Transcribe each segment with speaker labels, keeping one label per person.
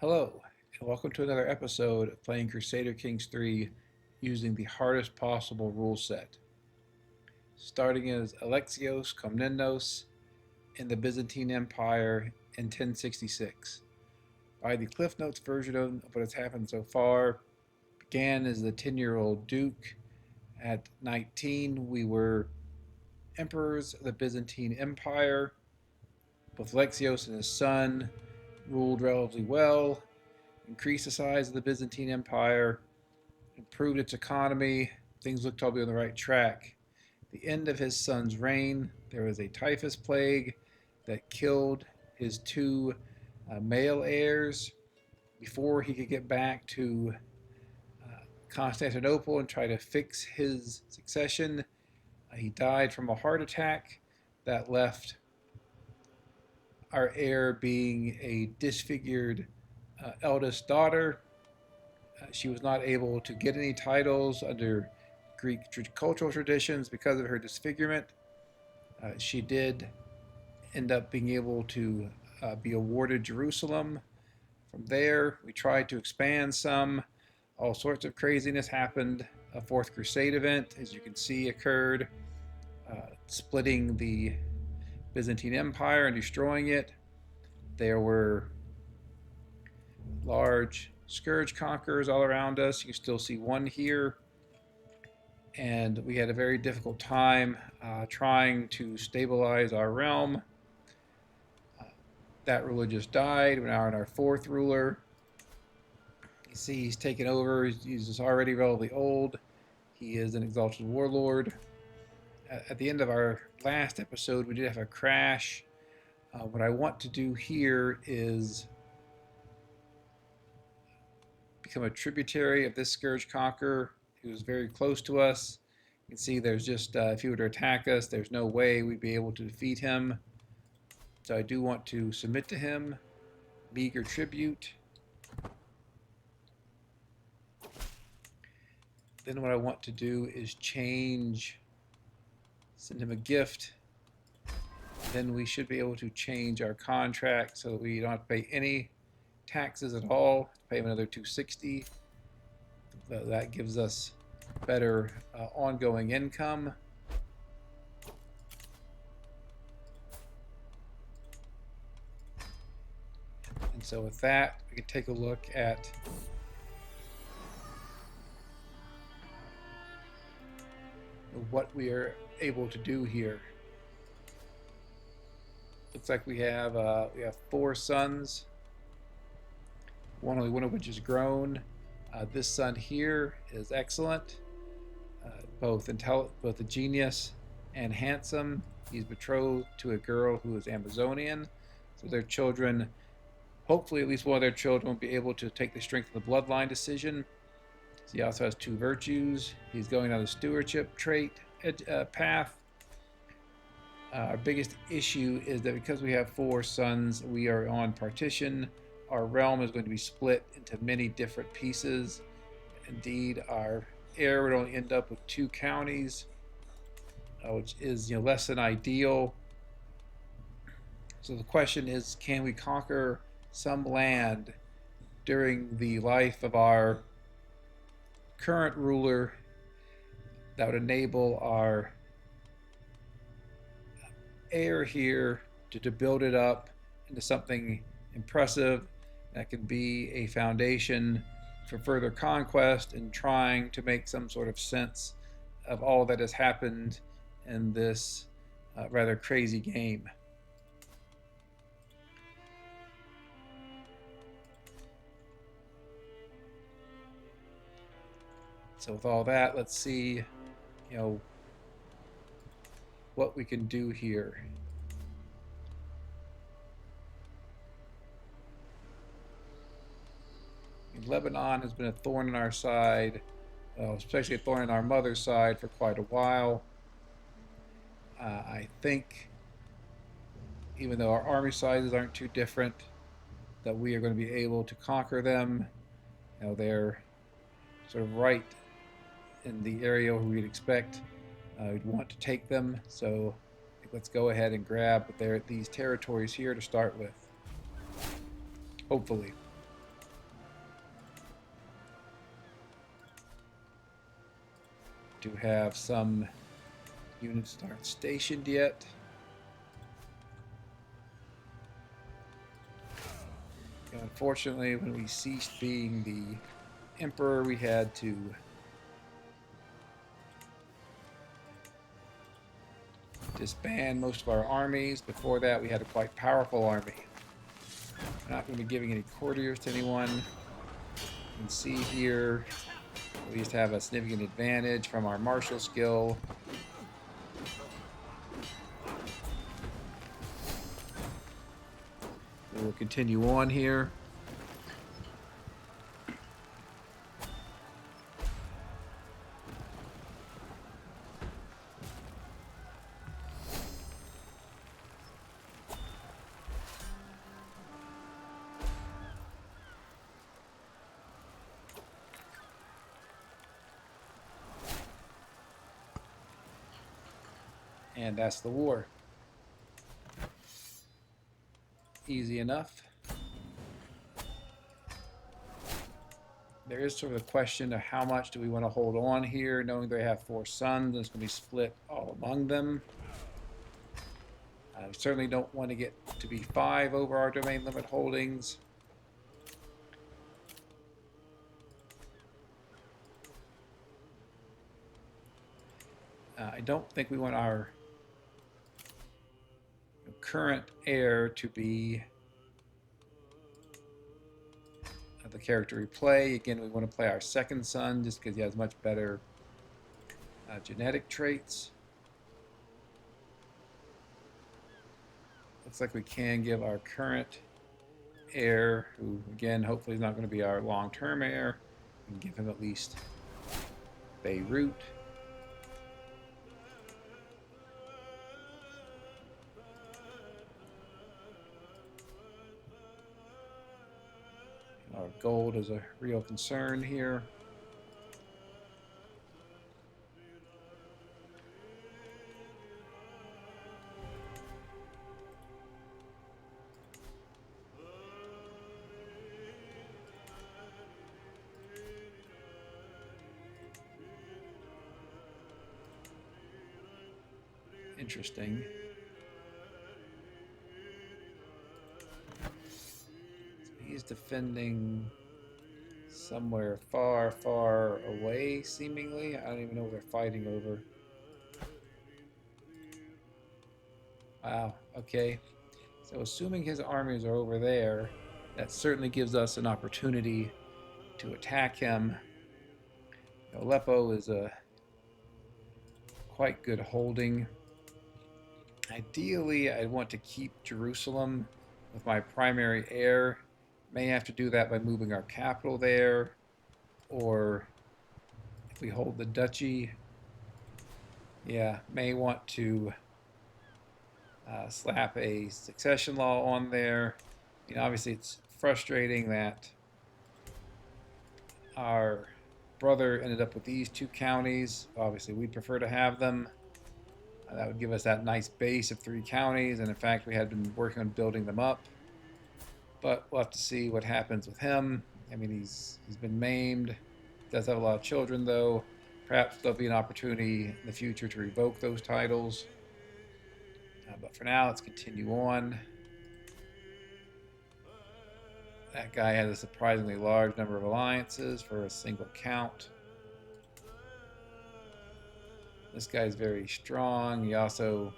Speaker 1: Hello, and welcome to another episode of playing Crusader Kings 3 using the hardest possible rule set. Starting as Alexios Komnenos in the Byzantine Empire in 1066. By the Cliff Notes version of what has happened so far, began as the 10-year-old Duke. At 19, we were emperors of the Byzantine Empire. Both Alexios and his son ruled relatively well, increased the size of the Byzantine Empire, improved its economy. Things looked to be on the right track. At the end of his son's reign, there was a typhus plague that killed his two male heirs before he could get back to Constantinople and try to fix his succession. He died from a heart attack that left our heir being a disfigured eldest daughter. She was not able to get any titles under Greek cultural traditions because of her disfigurement. She did end up being able to be awarded Jerusalem. From there, we tried to expand some. All sorts of craziness happened. A Fourth Crusade event, as you can see, occurred, splitting the Byzantine Empire and destroying it. There were large scourge conquerors all around us. You still see one here. And we had a very difficult time trying to stabilize our realm. That ruler just died. We're now in our fourth ruler. You see he's taken over. He's already relatively old. He is an exalted warlord. At the end of our last episode, we did have a crash. What I want to do here is become a tributary of this Scourge Conqueror who is very close to us. You can see there's just, if he were to attack us, there's no way we'd be able to defeat him. So I do want to submit to him, meager tribute. Then what I want to do is send him a gift. Then we should be able to change our contract so that we don't have to pay any taxes at all. Pay him another 260. That gives us better ongoing income. And so with that, we can take a look at what we are able to do here. Looks like we have four sons. Only one of which is grown. This son here is excellent, both a genius and handsome. He's betrothed to a girl who is Amazonian, so their children, hopefully at least one of their children, will be able to take the strength of the bloodline decision. So he also has two virtues. He's going on the stewardship trait path. Our biggest issue is that because we have four sons, we are on partition. Our realm is going to be split into many different pieces. Indeed, our heir would only end up with 2 counties, which is less than ideal. So the question is, can we conquer some land during the life of our current ruler that would enable our heir here to build it up into something impressive that can be a foundation for further conquest and trying to make some sort of sense of all that has happened in this rather crazy game. So with all that, let's see, what we can do here. Lebanon has been a thorn in our side, especially a thorn in our mother's side for quite a while. I think, even though our army sizes aren't too different, that we are going to be able to conquer them. They're sort of right in the area where we'd expect we'd want to take them. So let's go ahead and grab these territories here to start with, hopefully. to have some units that aren't stationed yet. And unfortunately, when we ceased being the emperor, we had to disband most of our armies. Before that, we had a quite powerful army. We're not going to be giving any courtiers to anyone. You can see here, we just have a significant advantage from our martial skill. We'll continue on here. And that's the war. Easy enough. There is sort of a question of how much do we want to hold on here, knowing they have 4 sons, and it's going to be split all among them. We certainly don't want to get to be 5 over our domain limit holdings. I don't think we want our current heir to be the character we play. Again, we want to play our second son just because he has much better genetic traits. Looks like we can give our current heir, who again hopefully is not going to be our long-term heir, we can give him at least Beirut. Our gold is a real concern here. Interesting. He's defending somewhere far, far away, seemingly. I don't even know what they're fighting over. Wow, okay. So assuming his armies are over there, that certainly gives us an opportunity to attack him. Aleppo is a quite good holding. Ideally, I want to keep Jerusalem with my primary heir. May have to do that by moving our capital there, or if we hold the duchy, yeah, may want to slap a succession law on there. You know, obviously it's frustrating that our brother ended up with these 2 counties. Obviously we'd prefer to have them. That would give us that nice base of 3 counties, and in fact we had been working on building them up. But we'll have to see what happens with him. I mean, he's been maimed. Does have a lot of children, though. Perhaps there'll be an opportunity in the future to revoke those titles. But for now, let's continue on. That guy has a surprisingly large number of alliances for a single count. This guy's very strong. He also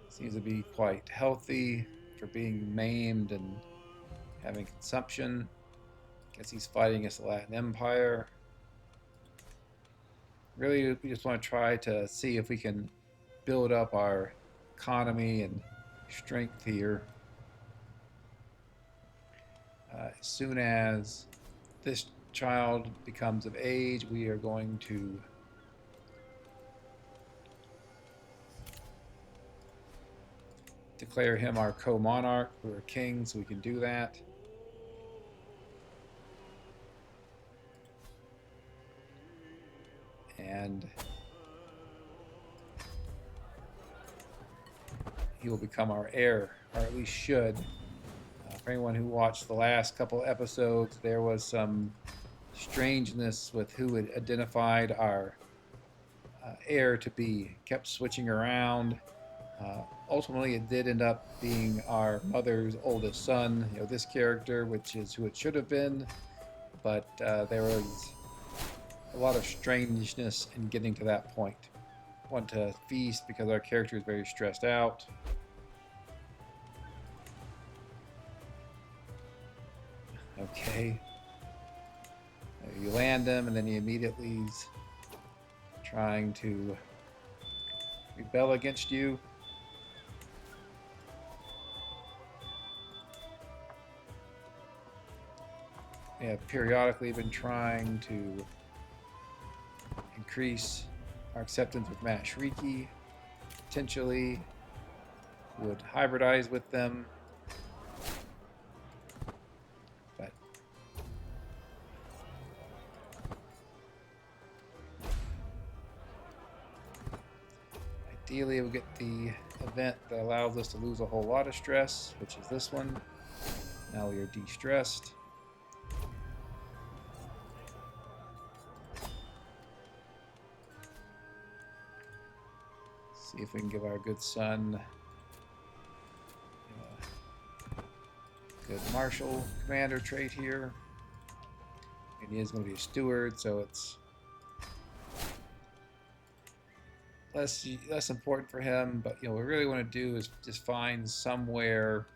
Speaker 1: seems to be quite healthy for being maimed and having consumption. Guess he's fighting against the Latin Empire. Really, we just want to try to see if we can build up our economy and strength here. As soon as this child becomes of age, we are going to declare him our co-monarch. We're a king, so we can do that. And he will become our heir, or at least should. For anyone who watched the last couple episodes, there was some strangeness with who had identified our heir to be. Kept switching around. Ultimately, it did end up being our mother's oldest son. You know, this character, which is who it should have been, but there was a lot of strangeness in getting to that point. Want to feast because our character is very stressed out. Okay. You land him, and then he immediately is trying to rebel against you. We have periodically been trying to increase our acceptance with Mashriki. Potentially would hybridize with them. But ideally we'll get the event that allows us to lose a whole lot of stress, which is this one. Now we are de-stressed. See if we can give our good son a good martial commander trait here. And he is going to be a steward, so it's less important for him. But what we really want to do is just find somewhere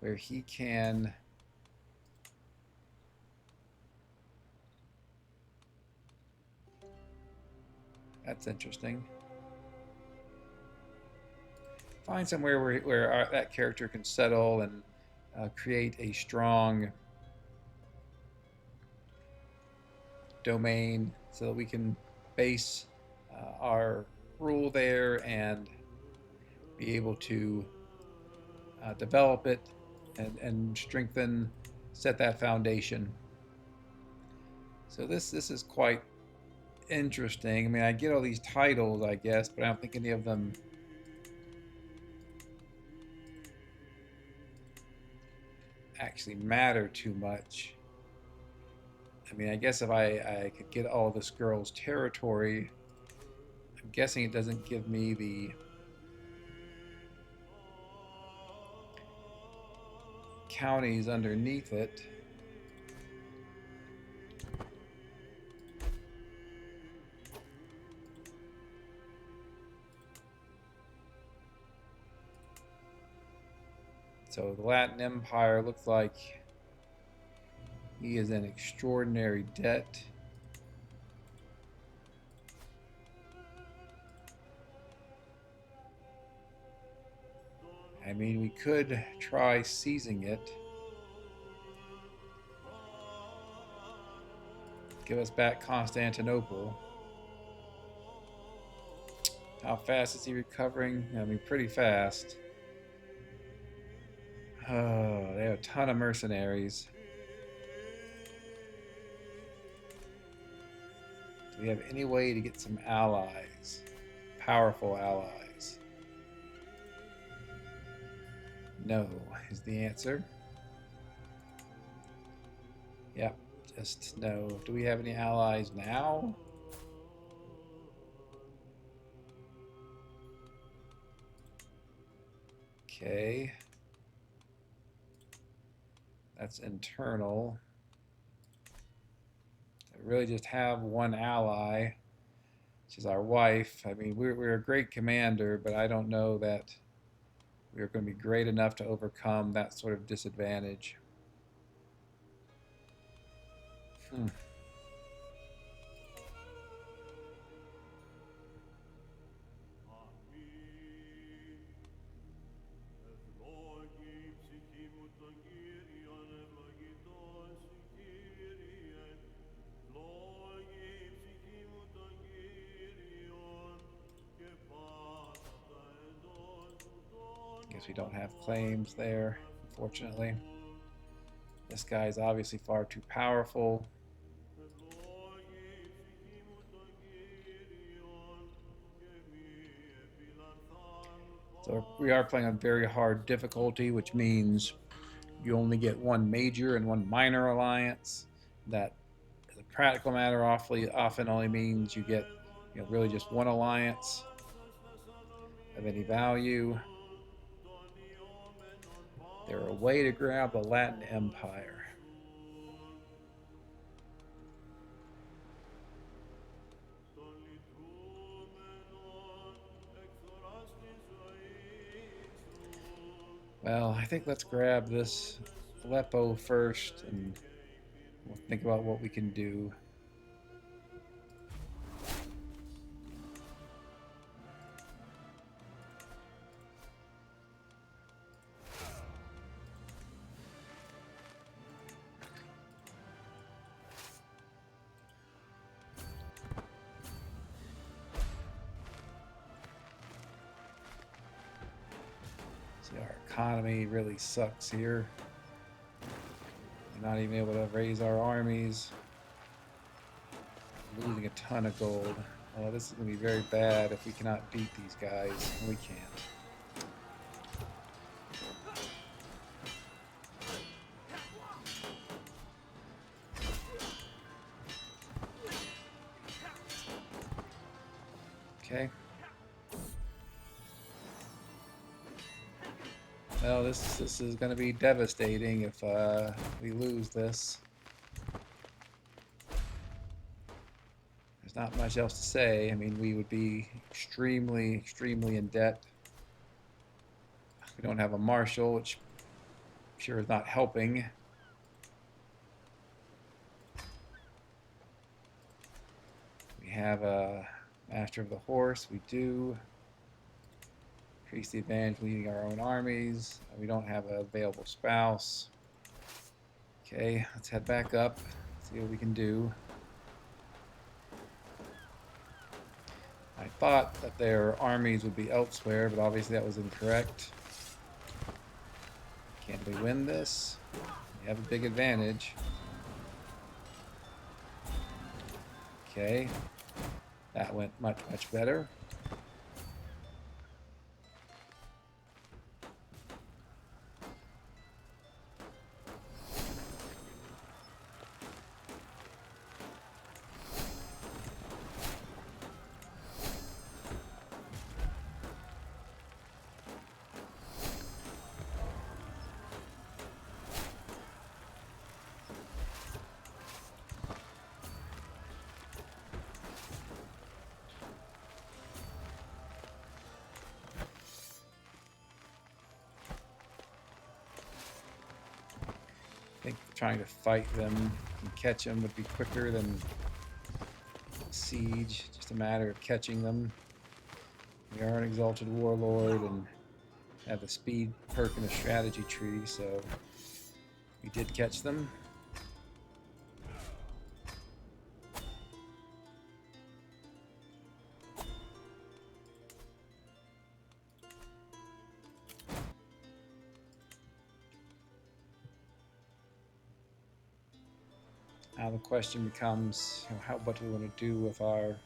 Speaker 1: where he can That's interesting. Find somewhere where that character can settle and create a strong domain so that we can base our rule there and be able to develop it and strengthen, set that foundation. So this is quite interesting. I mean, I get all these titles, I guess, but I don't think any of them actually matter too much. I mean, I guess if I could get all this girl's territory, I'm guessing it doesn't give me the counties underneath it. So the Latin Empire looks like he is in extraordinary debt. I mean, we could try seizing it. Give us back Constantinople. How fast is he recovering? I mean, pretty fast. Oh, they have a ton of mercenaries. Do we have any way to get some allies? Powerful allies? No, is the answer. Yep, just no. Do we have any allies now? Okay. That's internal. I really just have one ally, which is our wife. I mean, we're a great commander, but I don't know that we're going to be great enough to overcome that sort of disadvantage. Guess we don't have claims there, unfortunately. This guy is obviously far too powerful. So we are playing on very hard difficulty, which means you only get one major and one minor alliance. That practical matter often only means you get, really just one alliance of any value. They're a way to grab the Latin Empire. Well, I think let's grab this Aleppo first, and we'll think about what we can do. See, our economy really sucks here. We're not even able to raise our armies. Losing a ton of gold. Oh, this is going to be very bad if we cannot beat these guys. We can't. Okay. Well, this is going to be devastating if we lose this. There's not much else to say. I mean, we would be extremely, extremely in debt. We don't have a marshal, which I'm sure is not helping. We have a master of the horse. We do. Increase the advantage leading our own armies. We don't have an available spouse. Okay, let's head back up. See what we can do. I thought that their armies would be elsewhere, but obviously that was incorrect. Can we win this? We have a big advantage. Okay, that went much, much better. I think trying to fight them and catch them would be quicker than siege. Just a matter of catching them. We are an exalted warlord and have a speed perk and a strategy tree, so we did catch them. Now the question becomes, what do we want to do with our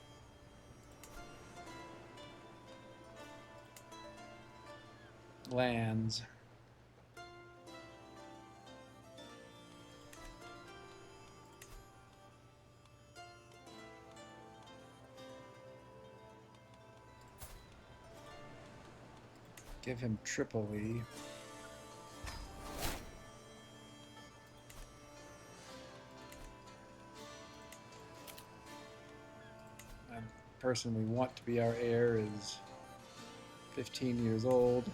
Speaker 1: lands? Give him Tripoli. The person we want to be our heir is 15 years old.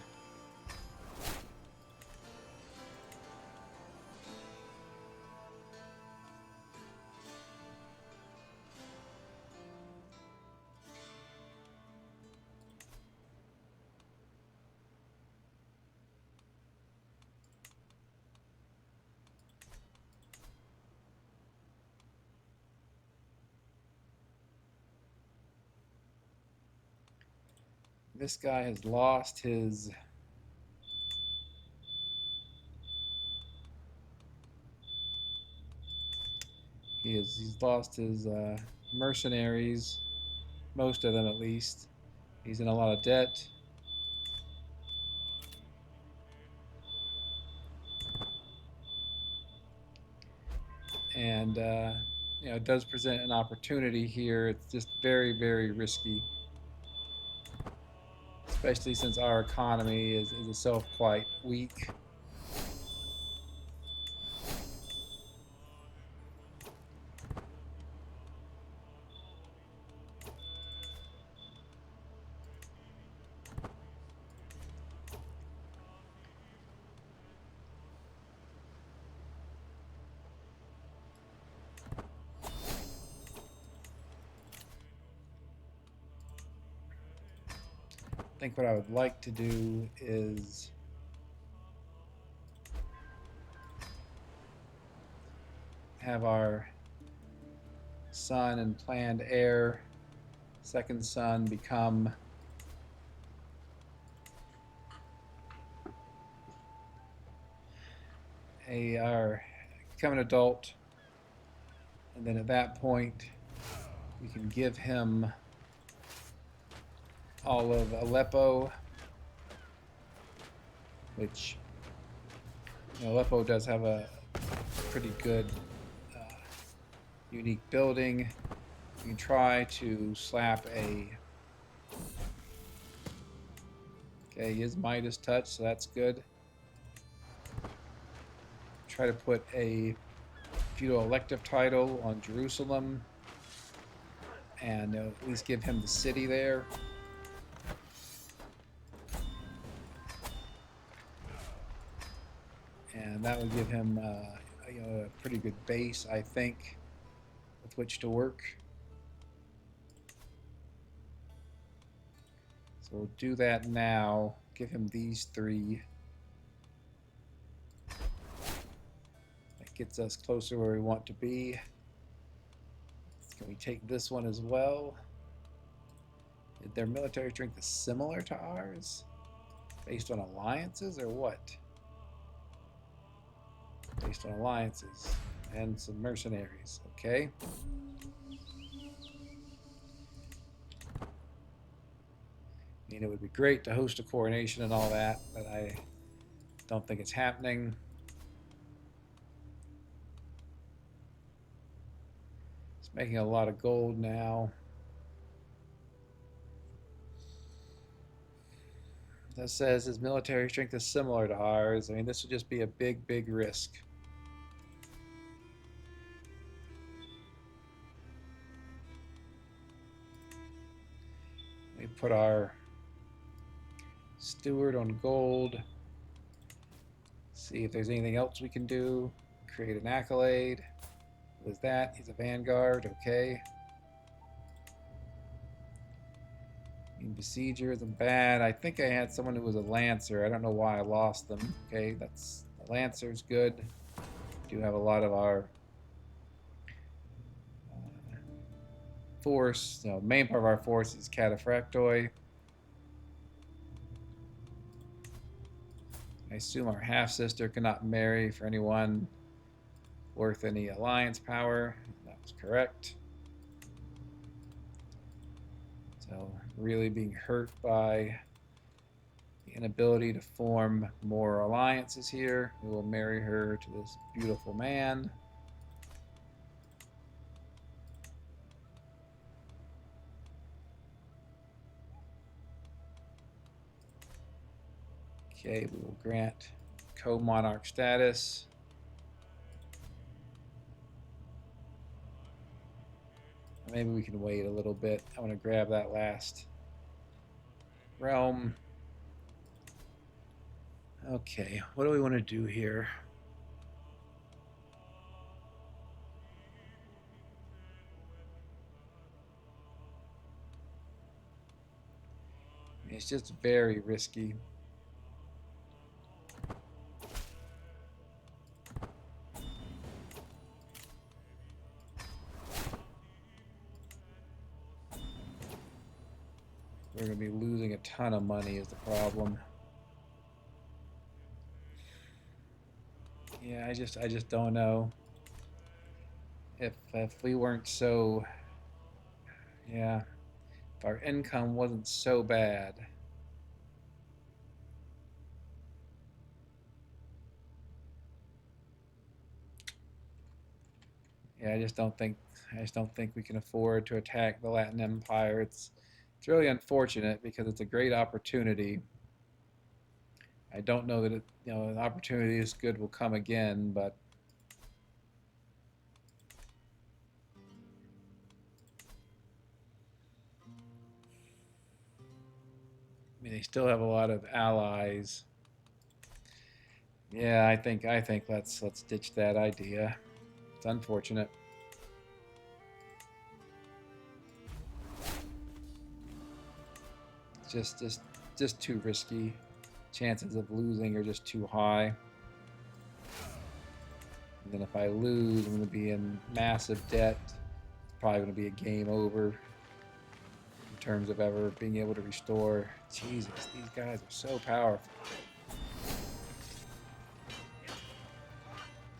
Speaker 1: This guy has lost his he's lost his mercenaries, most of them at least. He's in a lot of debt. And it does present an opportunity here. It's just very, very risky, especially since our economy is itself quite weak. I think what I would like to do is have our son and planned heir, second son, become become an adult, and then at that point we can give him all of Aleppo, which Aleppo does have a pretty good unique building. You can try to slap okay, he is Midas touch, so that's good. Try to put a feudal elective title on Jerusalem and at least give him the city there. And that would give him a pretty good base, I think, with which to work. So we'll do that now. Give him these three. That gets us closer where we want to be. Can we take this one as well? Their military strength is similar to ours? Based on alliances or what? Based on alliances and some mercenaries, okay? I mean, it would be great to host a coronation and all that, but I don't think it's happening. It's making a lot of gold now. That says his military strength is similar to ours. I mean, this would just be a big, big risk. We put our steward on gold. See if there's anything else we can do. Create an accolade. What is that? He's a vanguard. Okay. Besieger isn't bad. I think I had someone who was a lancer. I don't know why I lost them. Okay, that's the lancer's good. We do have a lot of our force. Main part of our force is cataphractoi. I assume our half-sister cannot marry for anyone worth any alliance power. That was correct. So really being hurt by the inability to form more alliances here. We will marry her to this beautiful man. Okay, we will grant co-monarch status. Maybe we can wait a little bit. I want to grab that last realm. Okay, what do we want to do here? It's just very risky. We're going to be losing a ton of money is the problem. Yeah, I just don't know. If we weren't so, yeah, if our income wasn't so bad. Yeah, I just don't think we can afford to attack the Latin Empire. It's really unfortunate because it's a great opportunity. I don't know that an opportunity this good will come again, but I mean they still have a lot of allies. Yeah, I think let's ditch that idea. It's unfortunate. It's just too risky. Chances of losing are just too high. And then if I lose, I'm going to be in massive debt. It's probably going to be a game over in terms of ever being able to restore. Jesus, these guys are so powerful.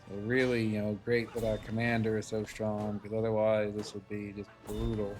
Speaker 1: So really, great that our commander is so strong, because otherwise this would be just brutal.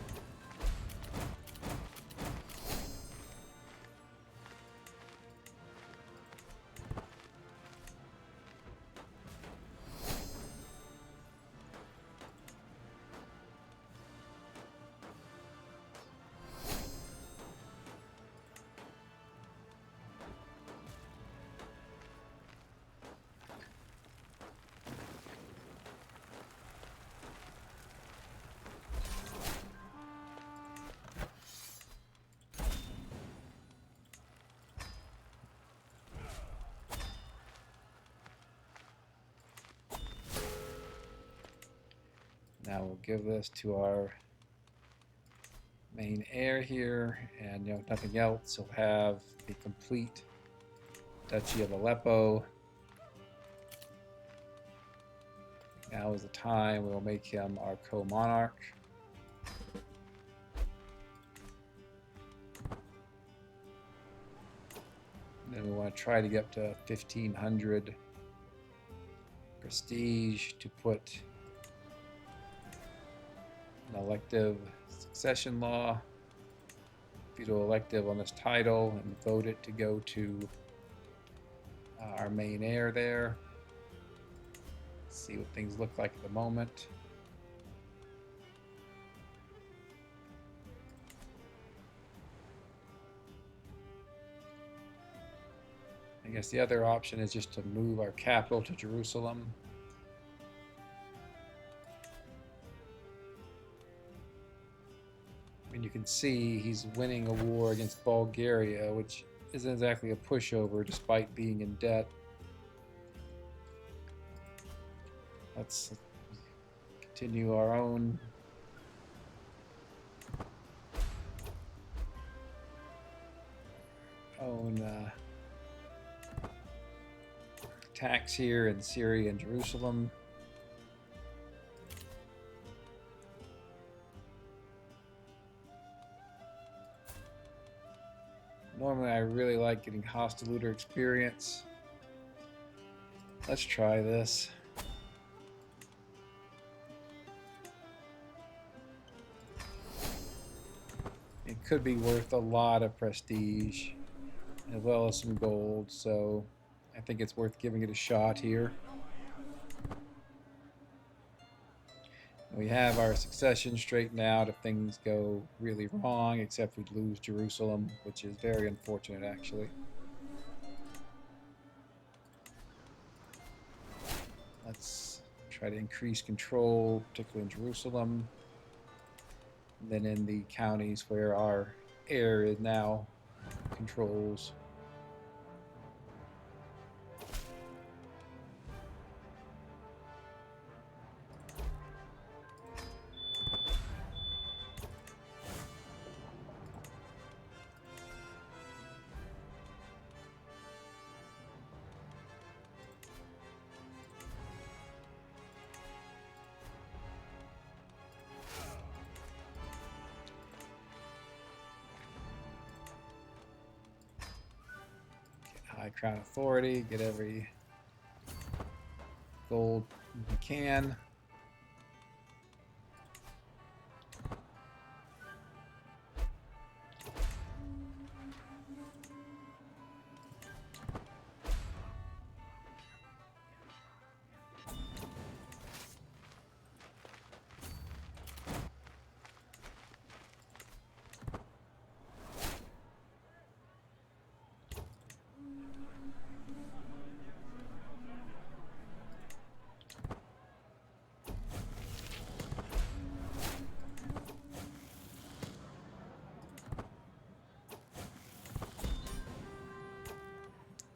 Speaker 1: Now we'll give this to our main heir here, and if nothing else, he'll have the complete Duchy of Aleppo. Now is the time we'll make him our co-monarch. Then we want to try to get up to 1500 prestige to put an elective succession law, feudal elective on this title, and vote it to go to our main heir there. Let's see what things look like at the moment. I guess the other option is just to move our capital to Jerusalem. And you can see he's winning a war against Bulgaria, which isn't exactly a pushover despite being in debt. Let's continue our own attacks here in Syria and Jerusalem. Normally I really like getting hostile looter experience. Let's try this. It could be worth a lot of prestige as well as some gold, so I think it's worth giving it a shot here. We have our succession straightened out if things go really wrong, except we'd lose Jerusalem, which is very unfortunate actually. Let's try to increase control, particularly in Jerusalem, and then in the counties where our heir is now controls. High crown authority, get every gold you can.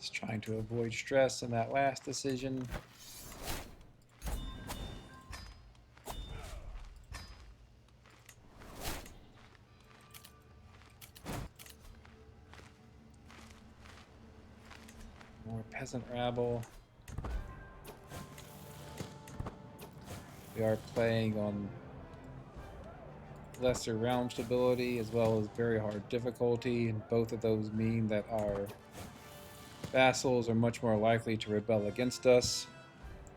Speaker 1: Just trying to avoid stress in that last decision. More peasant rabble. We are playing on lesser realm stability as well as very hard difficulty, and both of those mean that our vassals are much more likely to rebel against us,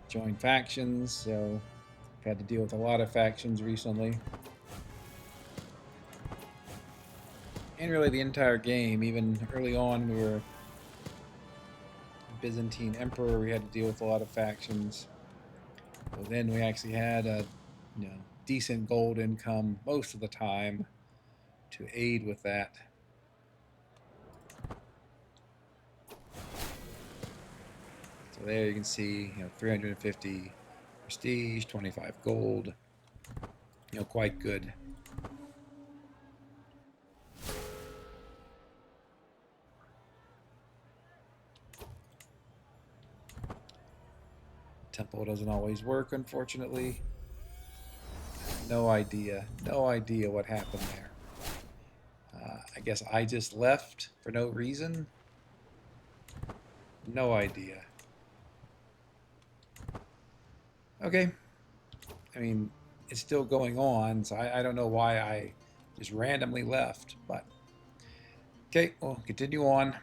Speaker 1: join factions, so we've had to deal with a lot of factions recently. And really the entire game, even early on we were Byzantine Empire, we had to deal with a lot of factions. But then we actually had a decent gold income most of the time to aid with that. So there you can see, 350 prestige, 25 gold, quite good. Temple doesn't always work, unfortunately. No idea what happened there. I guess I just left for no reason. No idea. Okay. I mean, it's still going on, so I don't know why I just randomly left, but okay, we'll continue on.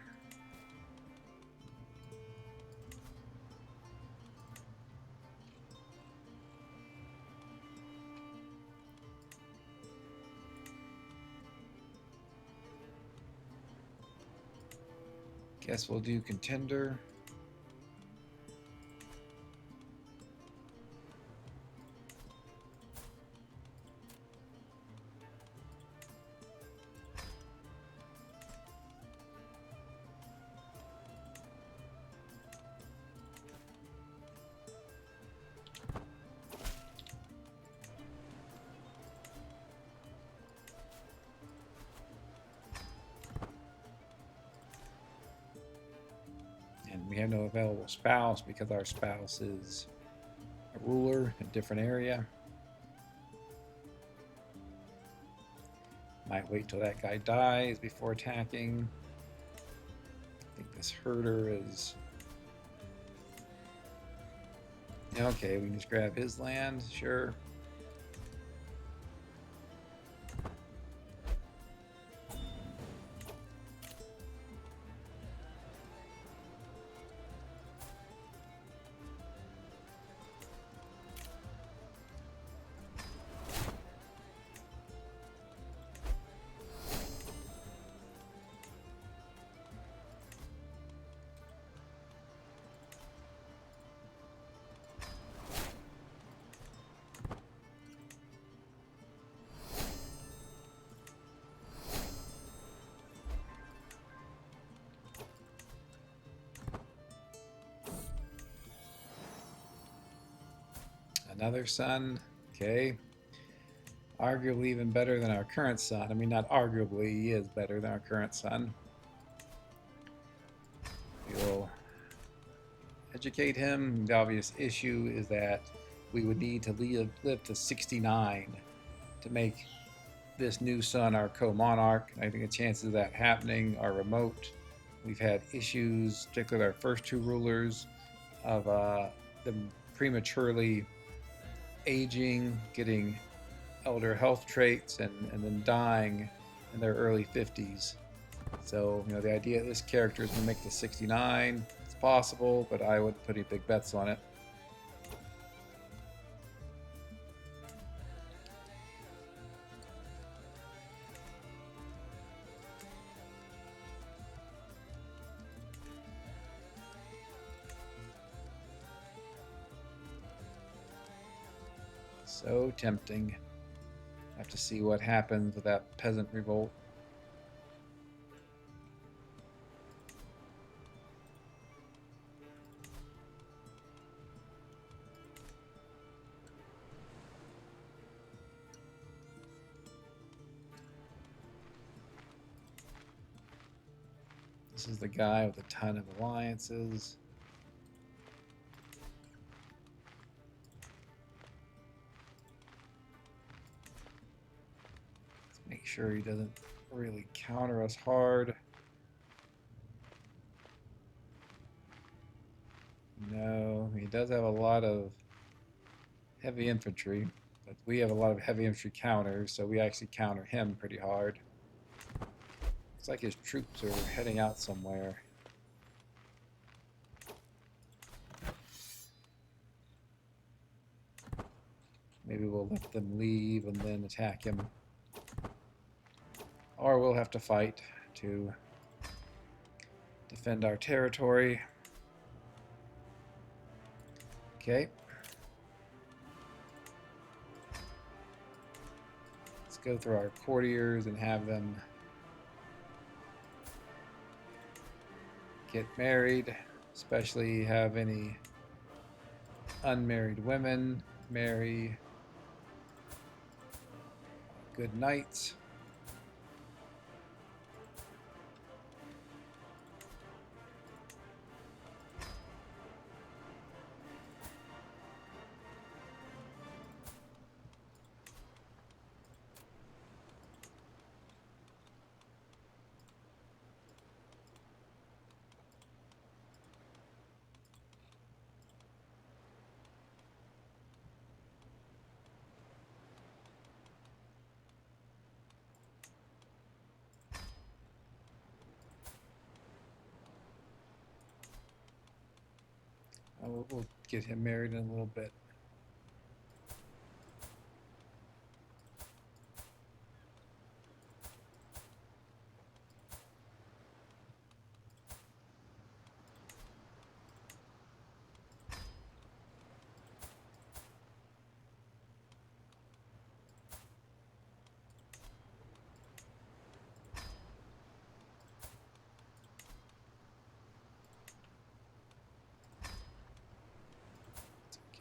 Speaker 1: Guess we'll do contender. We have no available spouse because our spouse is a ruler in a different area. Might wait till that guy dies before attacking. I think this herder is... Okay, we can just grab his land, sure. Another son, okay. Arguably even better than our current son. I mean, not arguably, he is better than our current son. We'll educate him. The obvious issue is that we would need to live to 69 to make this new son our co-monarch. I think the chances of that happening are remote. We've had issues, particularly with our first two rulers, of them prematurely aging, getting elder health traits, and then dying in their early 50s. So, the idea that this character is going to make it to 69, it's possible, but I would put any big bets on it. So tempting. Have to see what happens with that peasant revolt. This is the guy with a ton of alliances. Let's make sure he doesn't really counter us hard. No, he does have a lot of heavy infantry, but we have a lot of heavy infantry counters, so we actually counter him pretty hard. Looks like his troops are heading out somewhere. Maybe we'll let them leave and then attack him. Or we'll have to fight to defend our territory. Okay. Let's go through our courtiers and have them get married, especially have any unmarried women marry good knights. We'll get him married in a little bit.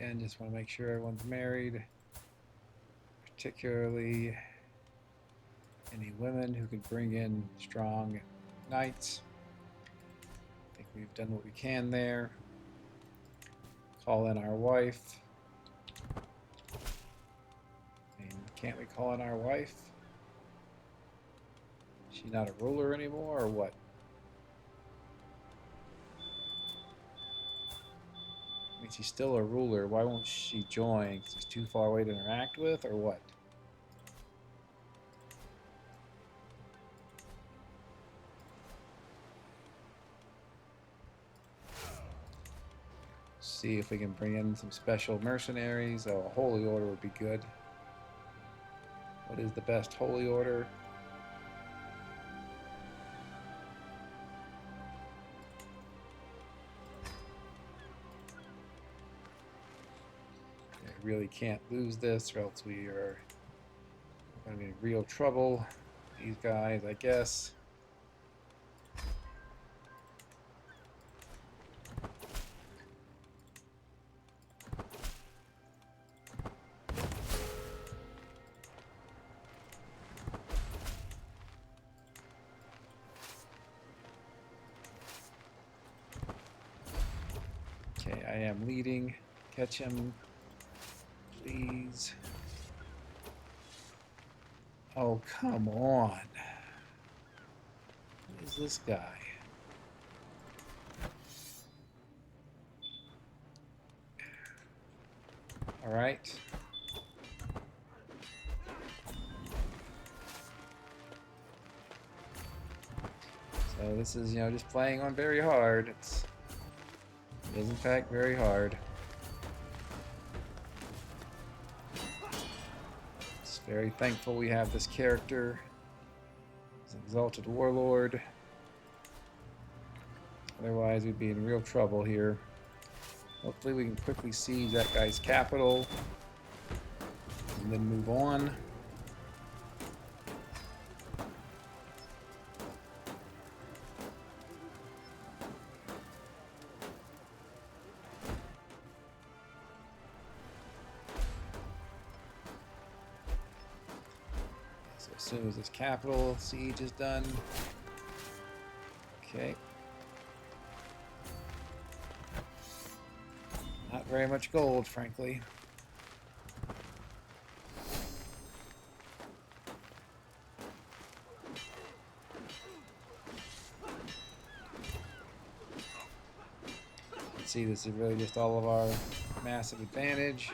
Speaker 1: Again, just want to make sure everyone's married, particularly any women who can bring in strong knights. I think we've done what we can there. Call in our wife. And can't we call in our wife? Is she not a ruler anymore, or what? I mean, she's still a ruler. Why won't she join? Because she's too far away to interact with, or what? See if we can bring in some special mercenaries. Oh, a holy order would be good. What is the best holy order? Really can't lose this, or else we are going to be in real trouble. These guys, I guess. Okay, I am leading. Catch him. Please. Oh, come on. Who is this guy? All right. So this is, just playing on very hard. It is in fact very hard. Very thankful we have this character. He's an exalted warlord. Otherwise, we'd be in real trouble here. Hopefully, we can quickly siege that guy's capital and then move on. As soon as this capital siege is done. Okay, very much gold, frankly. See, this is really just all of our massive advantage.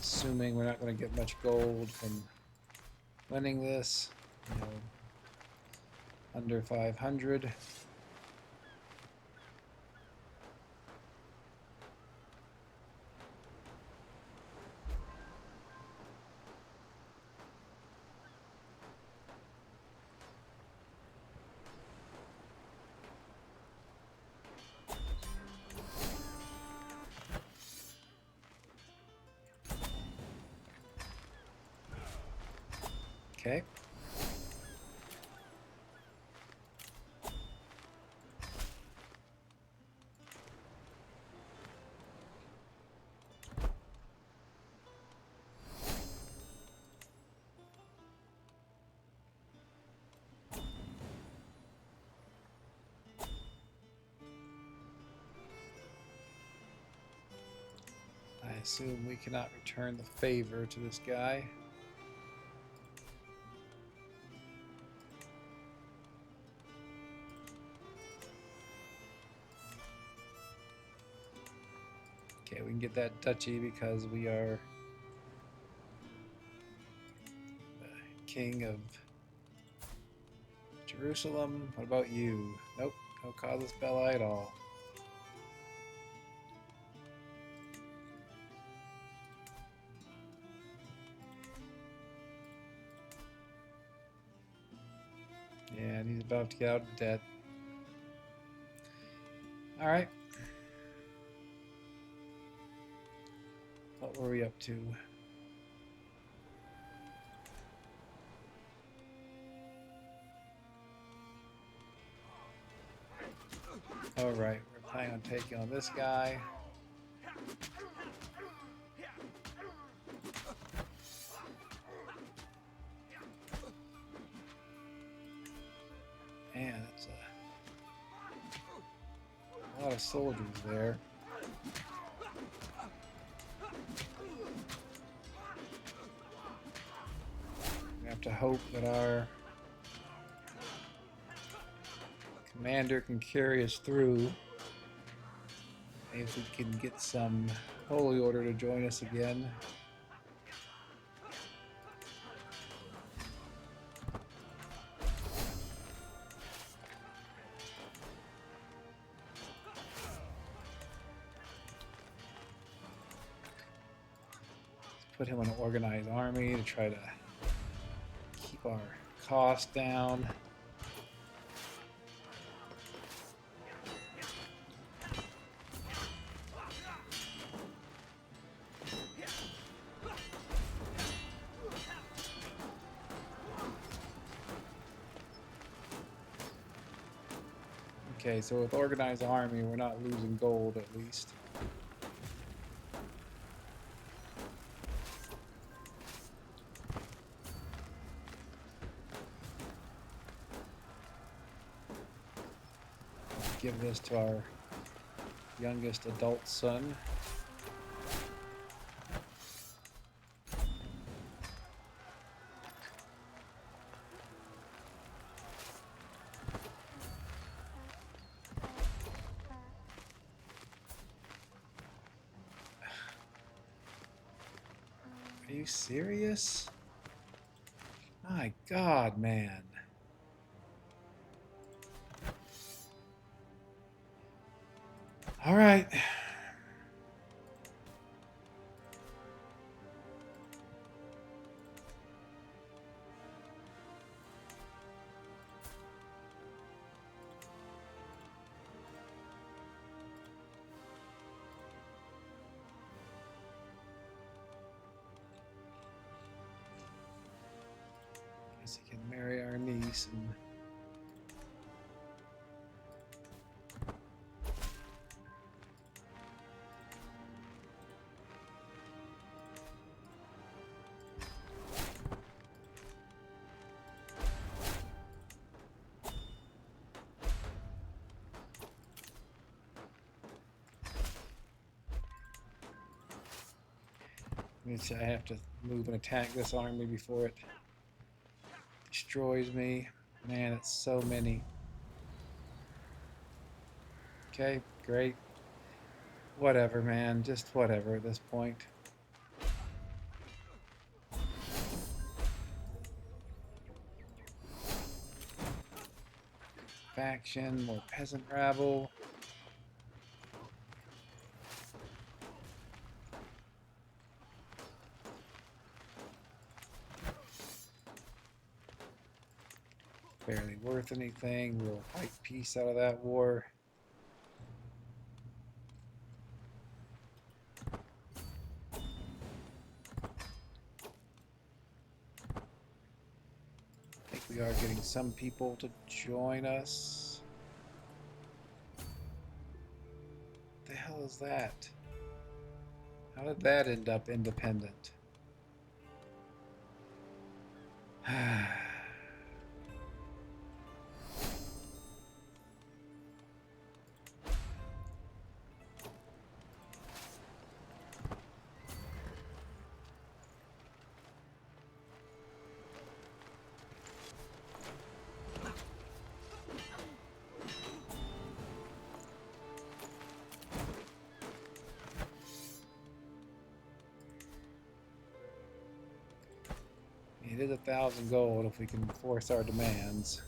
Speaker 1: Assuming we're not going to get much gold from winning this, you know, under 500. Okay. I assume we cannot return the favor to this guy. Okay, we can get that duchy because we are the king of Jerusalem. What about you? Nope, no casus belli at all. Yeah, and he's about to get out of debt. All right. What were we up to? All right, we're planning on taking on this guy. Man, that's a lot of soldiers there. We have to hope that our commander can carry us through. Maybe if we can get some holy order to join us again. Put him on an organized army to try to keep our costs down. Okay, so with organized army, we're not losing gold at least. Give this to our youngest adult son. Are you serious? My God, man. All right. Guess he can marry our niece and I have to move and attack this army before it destroys me. Man, it's so many. Okay, great. Whatever, man. Just whatever at this point. Faction, more peasant rabble. Barely worth anything. We'll fight peace out of that war. I think we are getting some people to join us. What the hell is that? How did that end up independent? It is 1,000 gold if we can force our demands.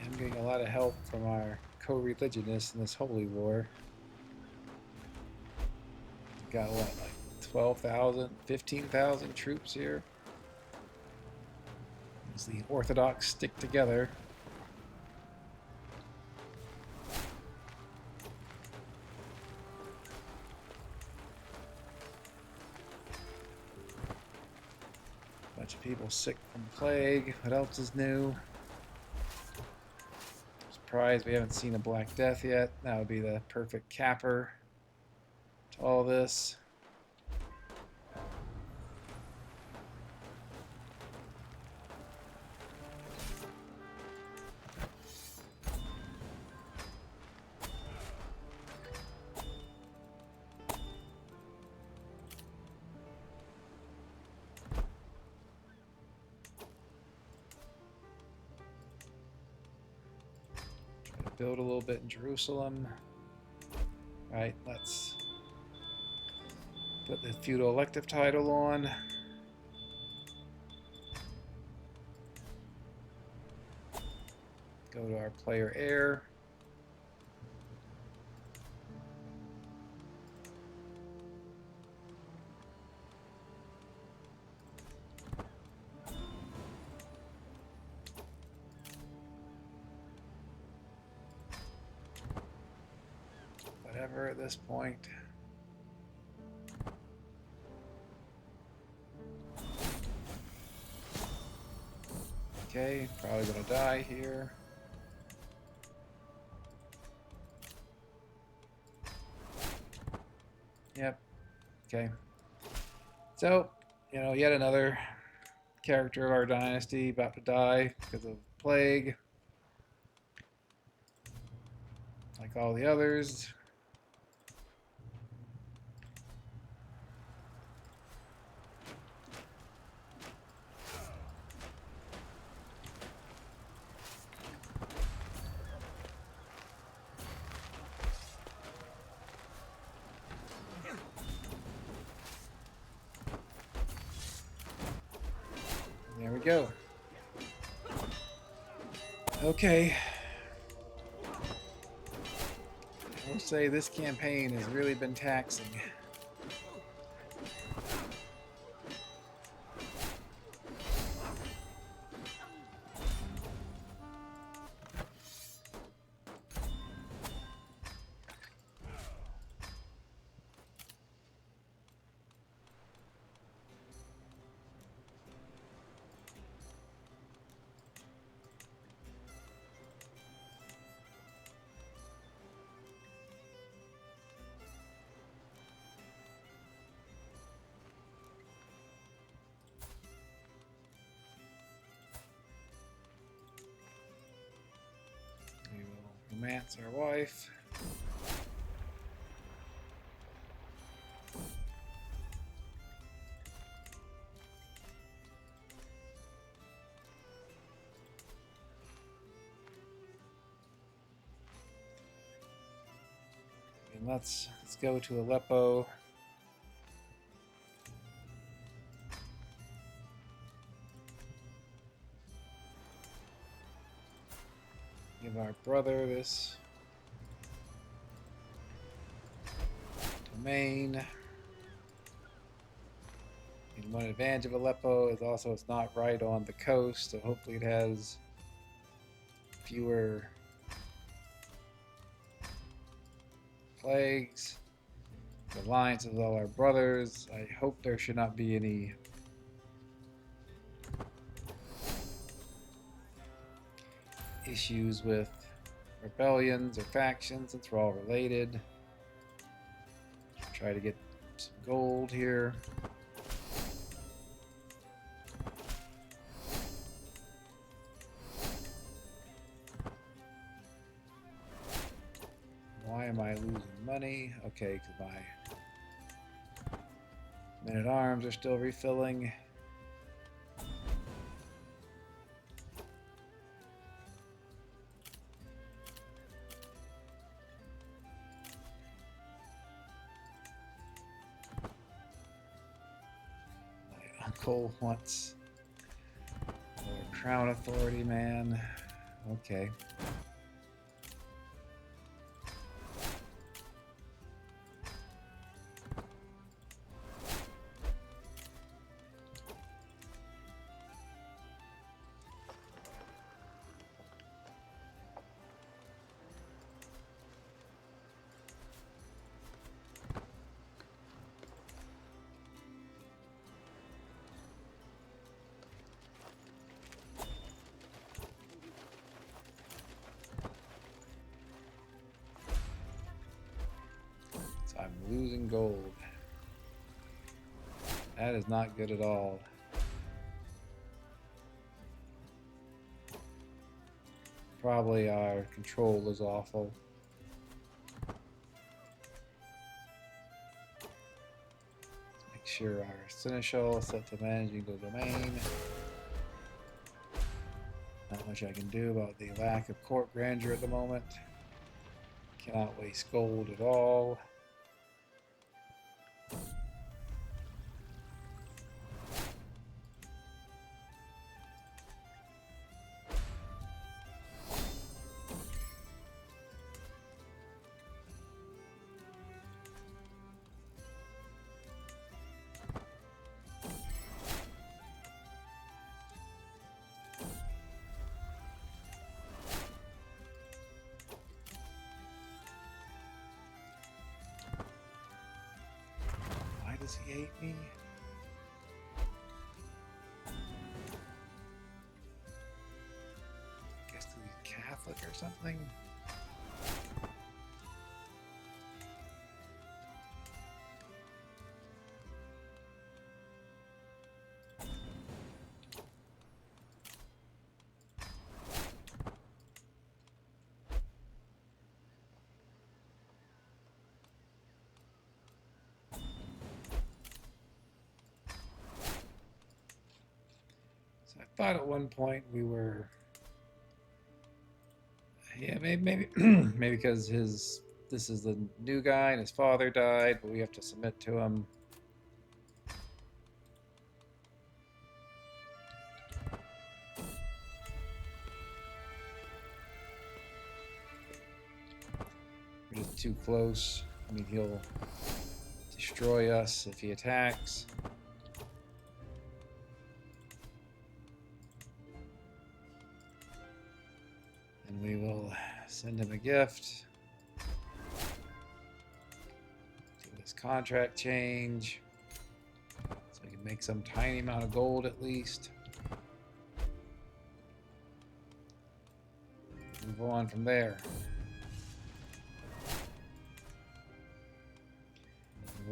Speaker 1: I'm getting a lot of help from our co-religionists in this holy war. Got what, like 12,000, 15,000 troops here? As the Orthodox stick together. Bunch of people sick from plague. What else is new? Surprised we haven't seen a Black Death yet. That would be the perfect capper to all this. Build a little bit in Jerusalem. Right, let's put the feudal elective title on. Go to our player heir. Whatever at this point. Okay, probably gonna die here. Yep. Okay. So, you know, yet another character of our dynasty about to die because of plague. Like all the others. There we go. Okay. I will say this campaign has really been taxing. Romance our wife. And let's go to Aleppo. Give our brother this domain. And one advantage of Aleppo is also it's not right on the coast, so hopefully it has fewer plagues. The alliance with all our brothers. I hope there should not be any issues with rebellions or factions, since we're all related. Try to get some gold here. Why am I losing money? Okay, because my men-at-arms are still refilling. Uncle wants more crown authority, man. Okay. I'm losing gold. That is not good at all. Probably our control is awful. Let's make sure our seneschal is set to managing the domain. Not much I can do about the lack of court grandeur at the moment. Cannot waste gold at all. Does he hate me? Guess he's Catholic or something. I thought at one point we were, yeah, maybe maybe because this is the new guy and his father died, but we have to submit to him. We're just too close. I mean, he'll destroy us if he attacks. We will send him a gift. Do this contract change. So we can make some tiny amount of gold at least. Move on from there.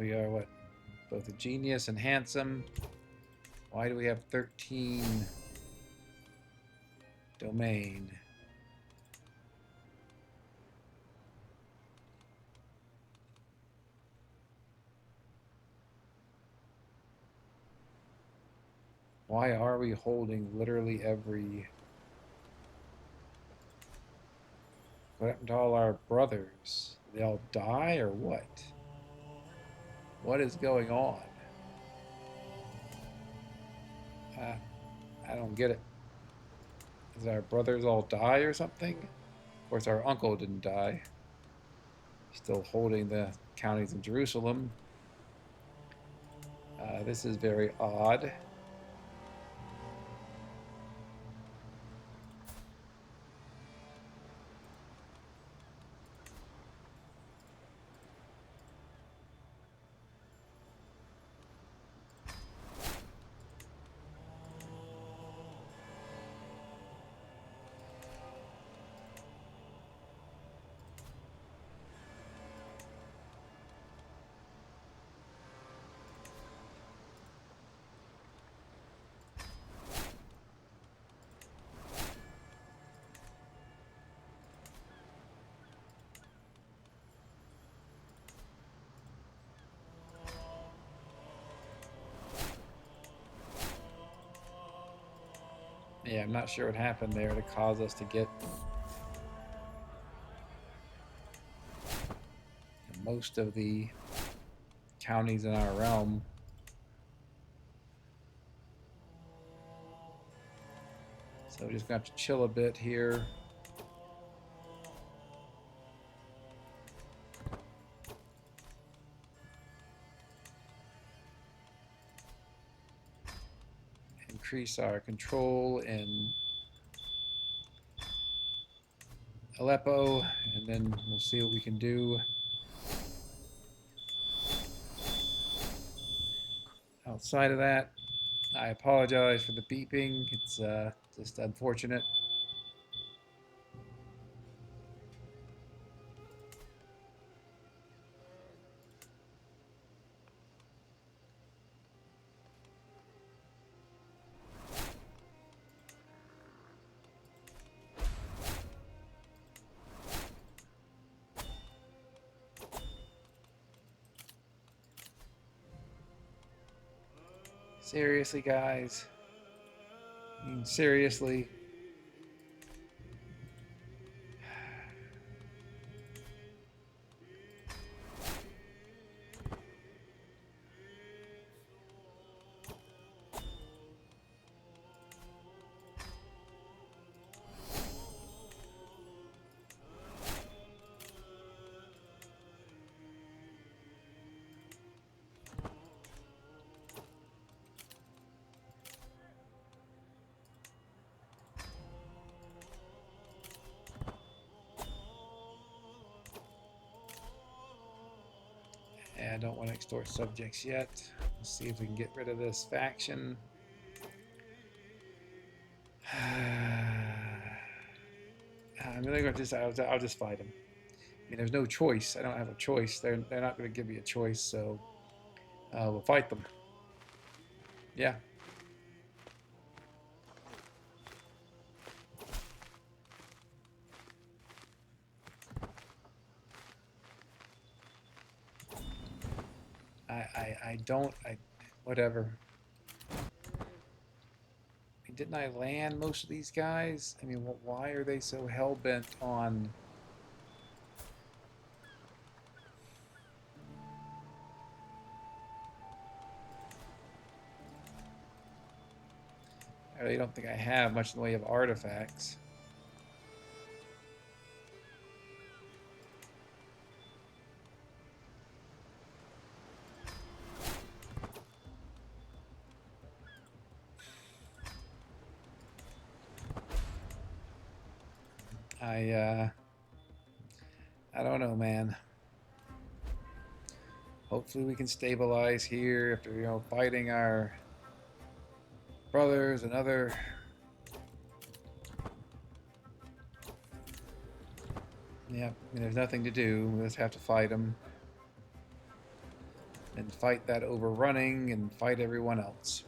Speaker 1: We are what? Both a genius and handsome. Why do we have 13 domain? Why are we holding literally every... What happened to all our brothers? Did they all die or what? What is going on? I don't get it. Did our brothers all die or something? Of course, our uncle didn't die. Still holding the counties in Jerusalem. This is very odd. Yeah, I'm not sure what happened there to cause us to get most of the counties in our realm. So we're just going to have to chill a bit here. Increase our control in Aleppo, and then we'll see what we can do. Outside of that, I apologize for the beeping. It's just unfortunate. Seriously, guys? I mean, seriously? I don't want to extort subjects yet. Let's see if we can get rid of this faction. I'm gonna go just. I'll just fight them. I mean, there's no choice. I don't have a choice. They're not going to give me a choice, so we'll fight them. Yeah. Whatever. Didn't I land most of these guys? I mean, why are they so hell-bent on... I really don't think I have much in the way of artifacts. I don't know, man. Hopefully we can stabilize here after, you know, fighting our brothers and other... Yeah, I mean, there's nothing to do. We'll just have to fight them. And fight that overrunning and fight everyone else.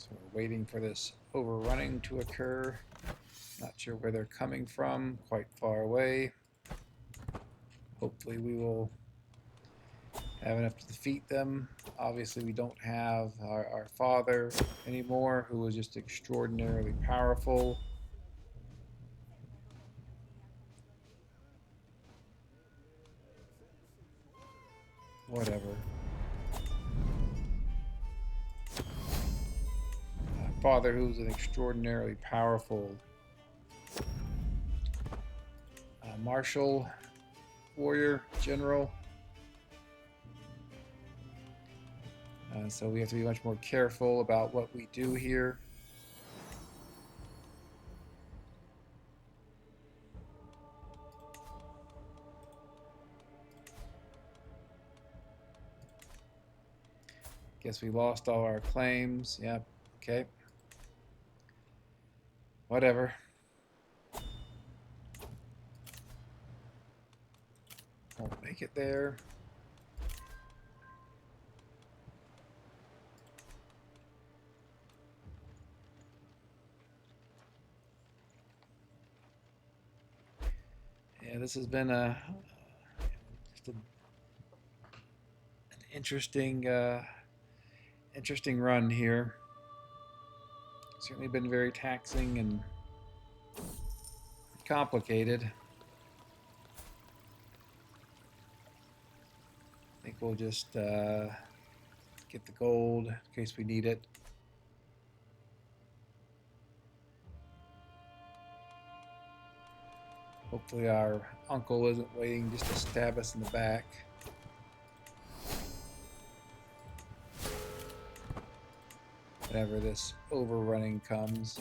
Speaker 1: So we're waiting for this overrunning to occur. Not sure where they're coming from, quite far away. Hopefully we will have enough to defeat them. Obviously we don't have our father anymore, who was just extraordinarily powerful. Whatever. Father who was an extraordinarily powerful martial warrior general. So we have to be much more careful about what we do here. Guess we lost all our claims. Yep. Okay. Whatever. Won't make it there. Yeah, this has been just an interesting interesting run here. Certainly been very taxing and complicated. I think we'll just get the gold in case we need it. Hopefully our uncle isn't waiting just to stab us in the back. Whenever this overrunning comes.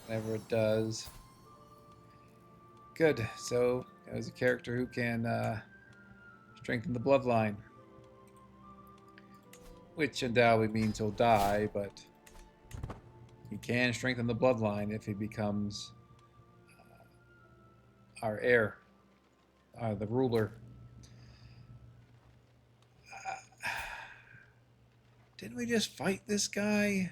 Speaker 1: Whenever it does. Good. So, there's a character who can strengthen the bloodline. Which undoubtedly means he'll die, but he can strengthen the bloodline if he becomes our heir, the ruler. Didn't we just fight this guy?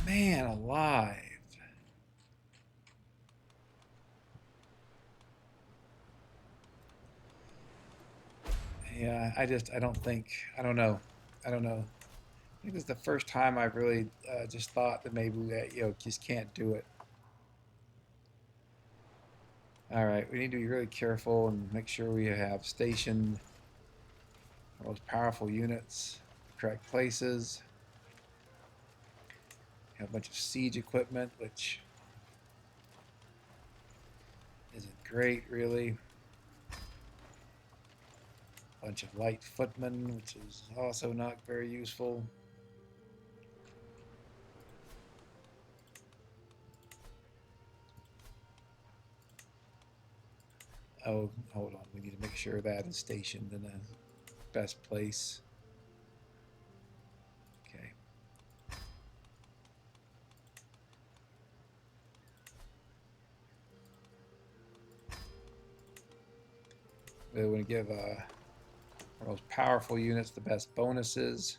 Speaker 1: Man alive. Yeah, I don't know. I think this is the first time I've really just thought that maybe we just can't do it. All right, we need to be really careful and make sure we have stationed our most powerful units in the correct places. We have a bunch of siege equipment, which isn't great, really. A bunch of light footmen, which is also not very useful. Oh, hold on. We need to make sure that is stationed in the best place. Okay. We want to give our most powerful units the best bonuses.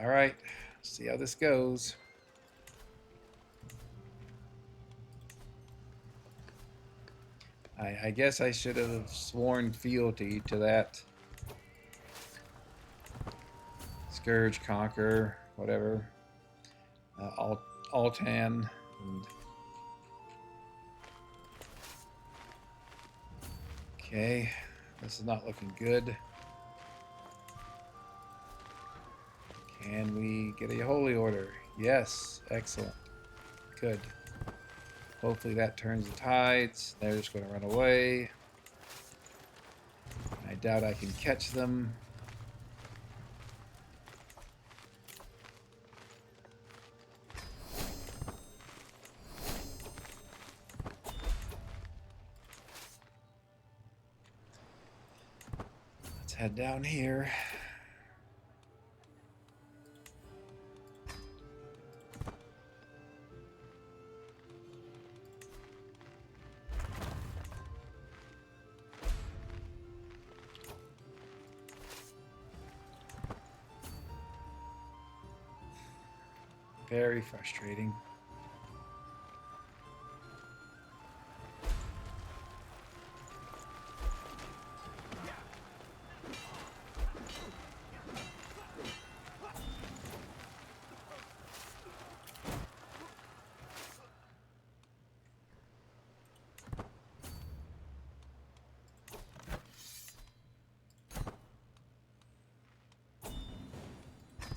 Speaker 1: All right. See how this goes. I guess I should have sworn fealty to that scourge, conqueror, whatever, Altan, and okay, this is not looking good. Can we get a holy order? Yes, excellent, good. Hopefully that turns the tides. They're just going to run away. I doubt I can catch them. Let's head down here. Very frustrating.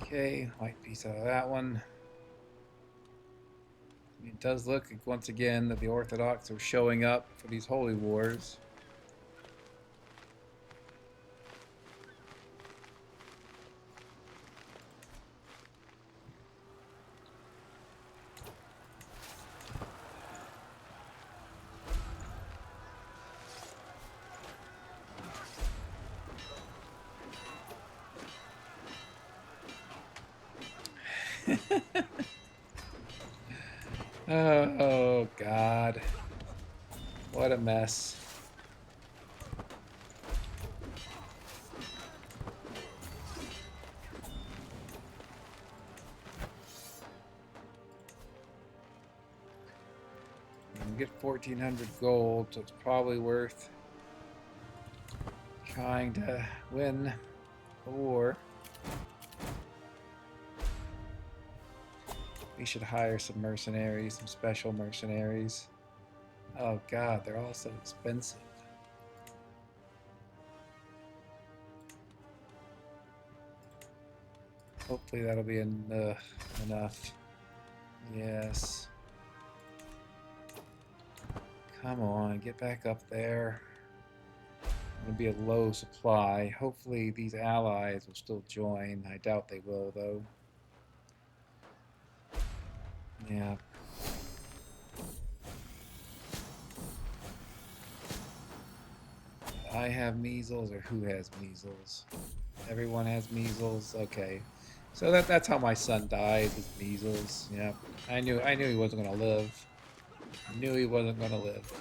Speaker 1: Okay, white piece out of that one. It does look like, once again, that the Orthodox are showing up for these holy wars. Oh, God. What a mess. You get 1,400 gold, so it's probably worth trying to win the war. We should hire some mercenaries, some special mercenaries. Oh God, they're all so expensive. Hopefully that'll be enough. Yes. Come on, get back up there. It'll be a low supply. Hopefully these allies will still join. I doubt they will, though. Yeah. I have measles, or who has measles? Everyone has measles. Okay, so that's how my son died, with measles. Yeah, I knew he wasn't gonna live. I knew he wasn't gonna live.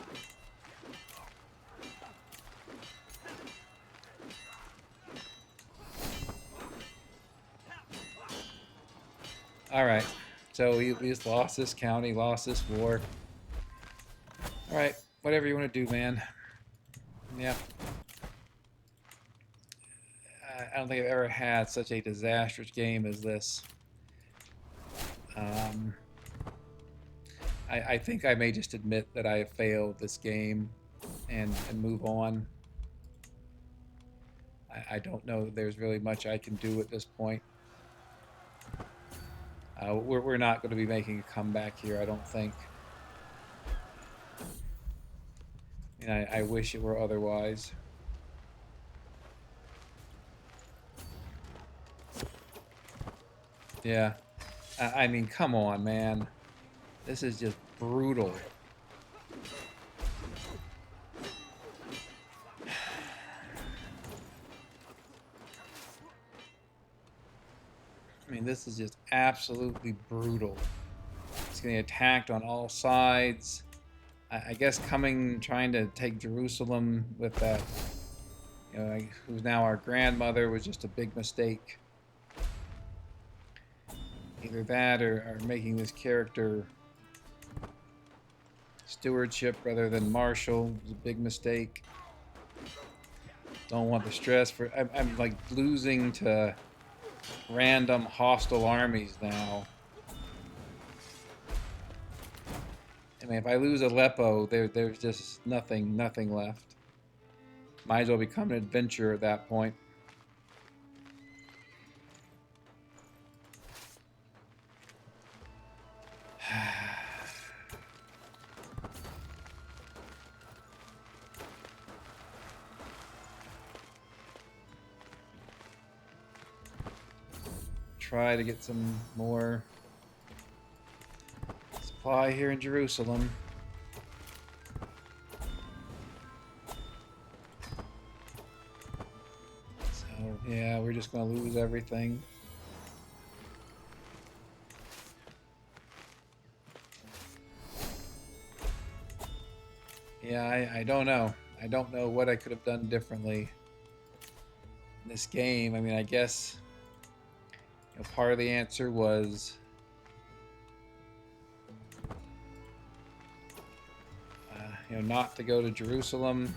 Speaker 1: All right, so we just lost this county, lost this war. All right, whatever you want to do, man. Yeah. I don't think I've ever had such a disastrous game as this. I think I may just admit that I have failed this game and move on. I don't know that there's really much I can do at this point. We're not going to be making a comeback here, I don't think. And I wish it were otherwise. Yeah. I mean, come on, man. This is just brutal. I mean, this is just absolutely brutal. It's getting attacked on all sides. I guess trying to take Jerusalem with that, who's now our grandmother, was just a big mistake. Either that or making this character stewardship rather than marshal was a big mistake. Don't want the stress for. I'm like losing to random hostile armies now. I mean, if I lose Aleppo, there's just nothing left. Might as well become an adventurer at that point. Try to get some more supply here in Jerusalem. So yeah, we're just gonna lose everything. Yeah, I don't know. I don't know what I could have done differently in this game. I mean, I guess part of the answer was not to go to Jerusalem.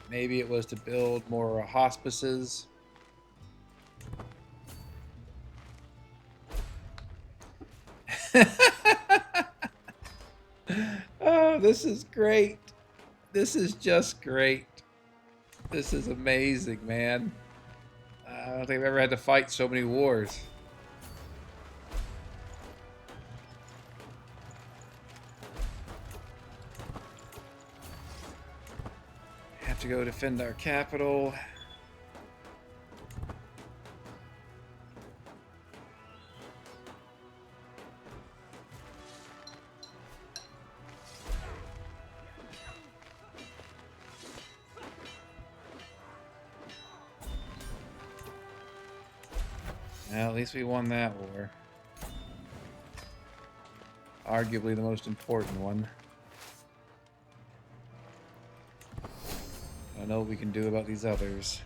Speaker 1: Maybe it was to build more hospices. Oh, this is great. This is just great. This is amazing, man. I don't think I've ever had to fight so many wars. Have to go defend our capital. Well, at least we won that war. Arguably the most important one. I don't know what we can do about these others.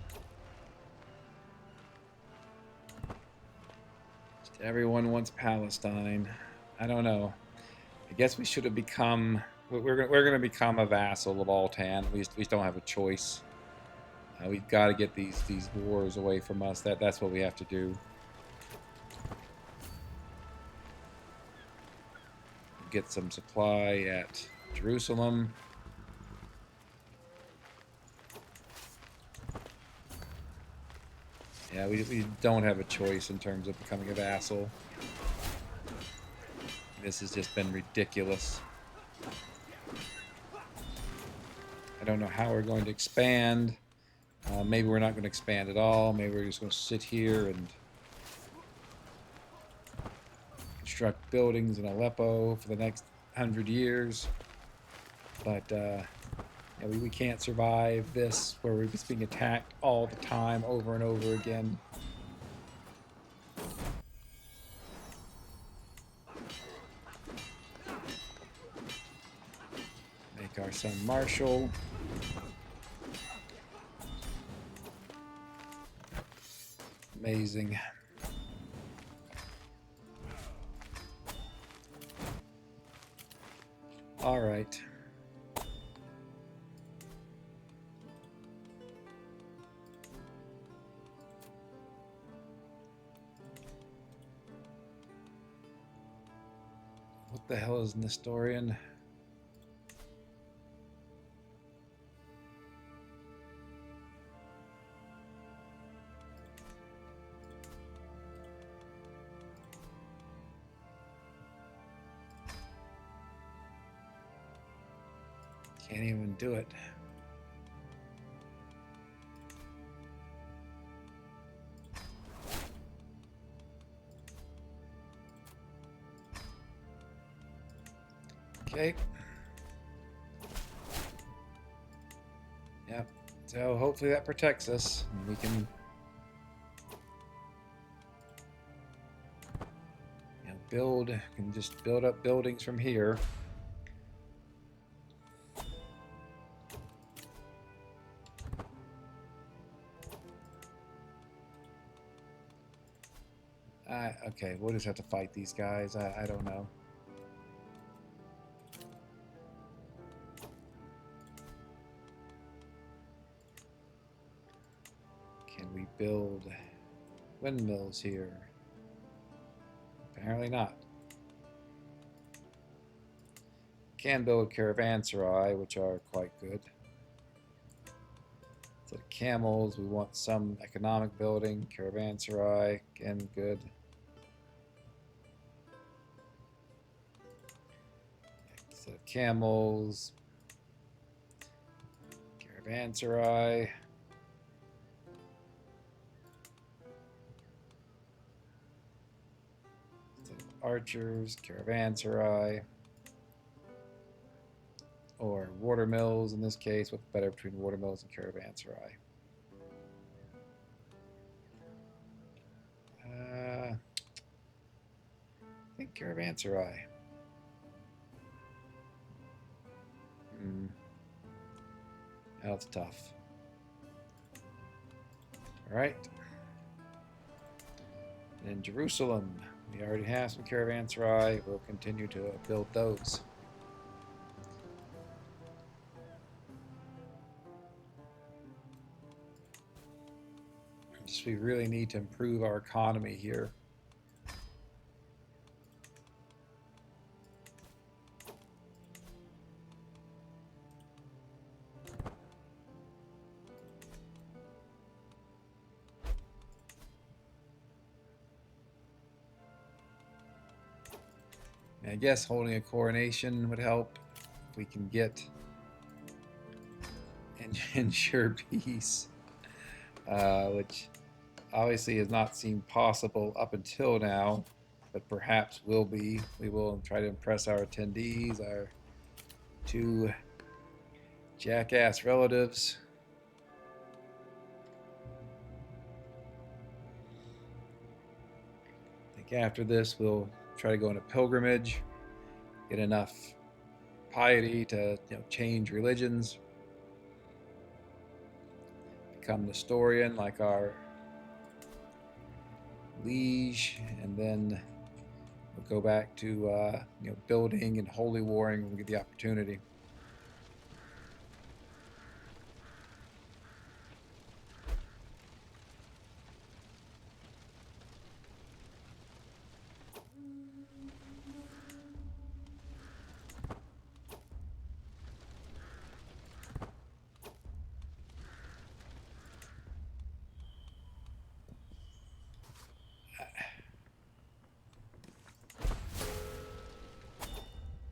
Speaker 1: Just everyone wants Palestine. I don't know. I guess we should have become... We're going to become a vassal of Altan. We just don't have a choice. We've got to get these wars away from us. That's what we have to do. Get some supply at Jerusalem. Yeah, we don't have a choice in terms of becoming a vassal. This has just been ridiculous. I don't know how we're going to expand. Maybe we're not going to expand at all. Maybe we're just going to sit here and construct buildings in Aleppo for the next 100 years. But yeah, we can't survive this where we're just being attacked all the time over and over again. Make our son marshal. Amazing. All right. What the hell is Nestorian? Can't even do it. Okay. Yep. So hopefully that protects us. And we can, just build up buildings from here. Okay, we'll just have to fight these guys. I don't know. Can we build windmills here? Apparently not. Can build caravanserai, which are quite good. So the camels, we want some economic building. Caravanserai, again, good. So camels, caravanserai. So archers, caravanserai. Or watermills in this case. What's better between watermills and caravanserai? I think caravanserai. That's tough. Alright. In Jerusalem, we already have some caravanserai. We'll continue to build those. we really need to improve our economy here. I guess holding a coronation would help if we can get and ensure peace, which obviously has not seemed possible up until now, but perhaps will be. We will try to impress our attendees, our two jackass relatives. I think after this we'll try to go on a pilgrimage, get enough piety to change religions, become Nestorian like our liege, and then we'll go back to building and holy warring when we get the opportunity.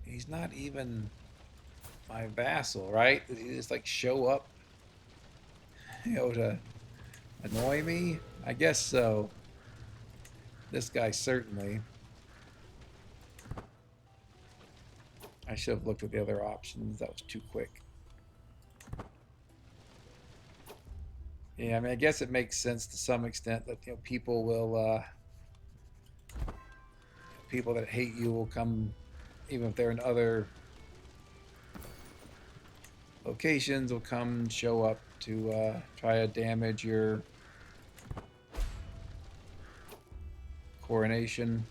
Speaker 1: He's not even my vassal, right? Does he just like show up, to annoy me? I guess so. This guy certainly. I should have looked at the other options. That was too quick. Yeah, I mean, I guess it makes sense to some extent that people will, people that hate you will come, even if they're in other locations, will come show up to try to damage your coronation.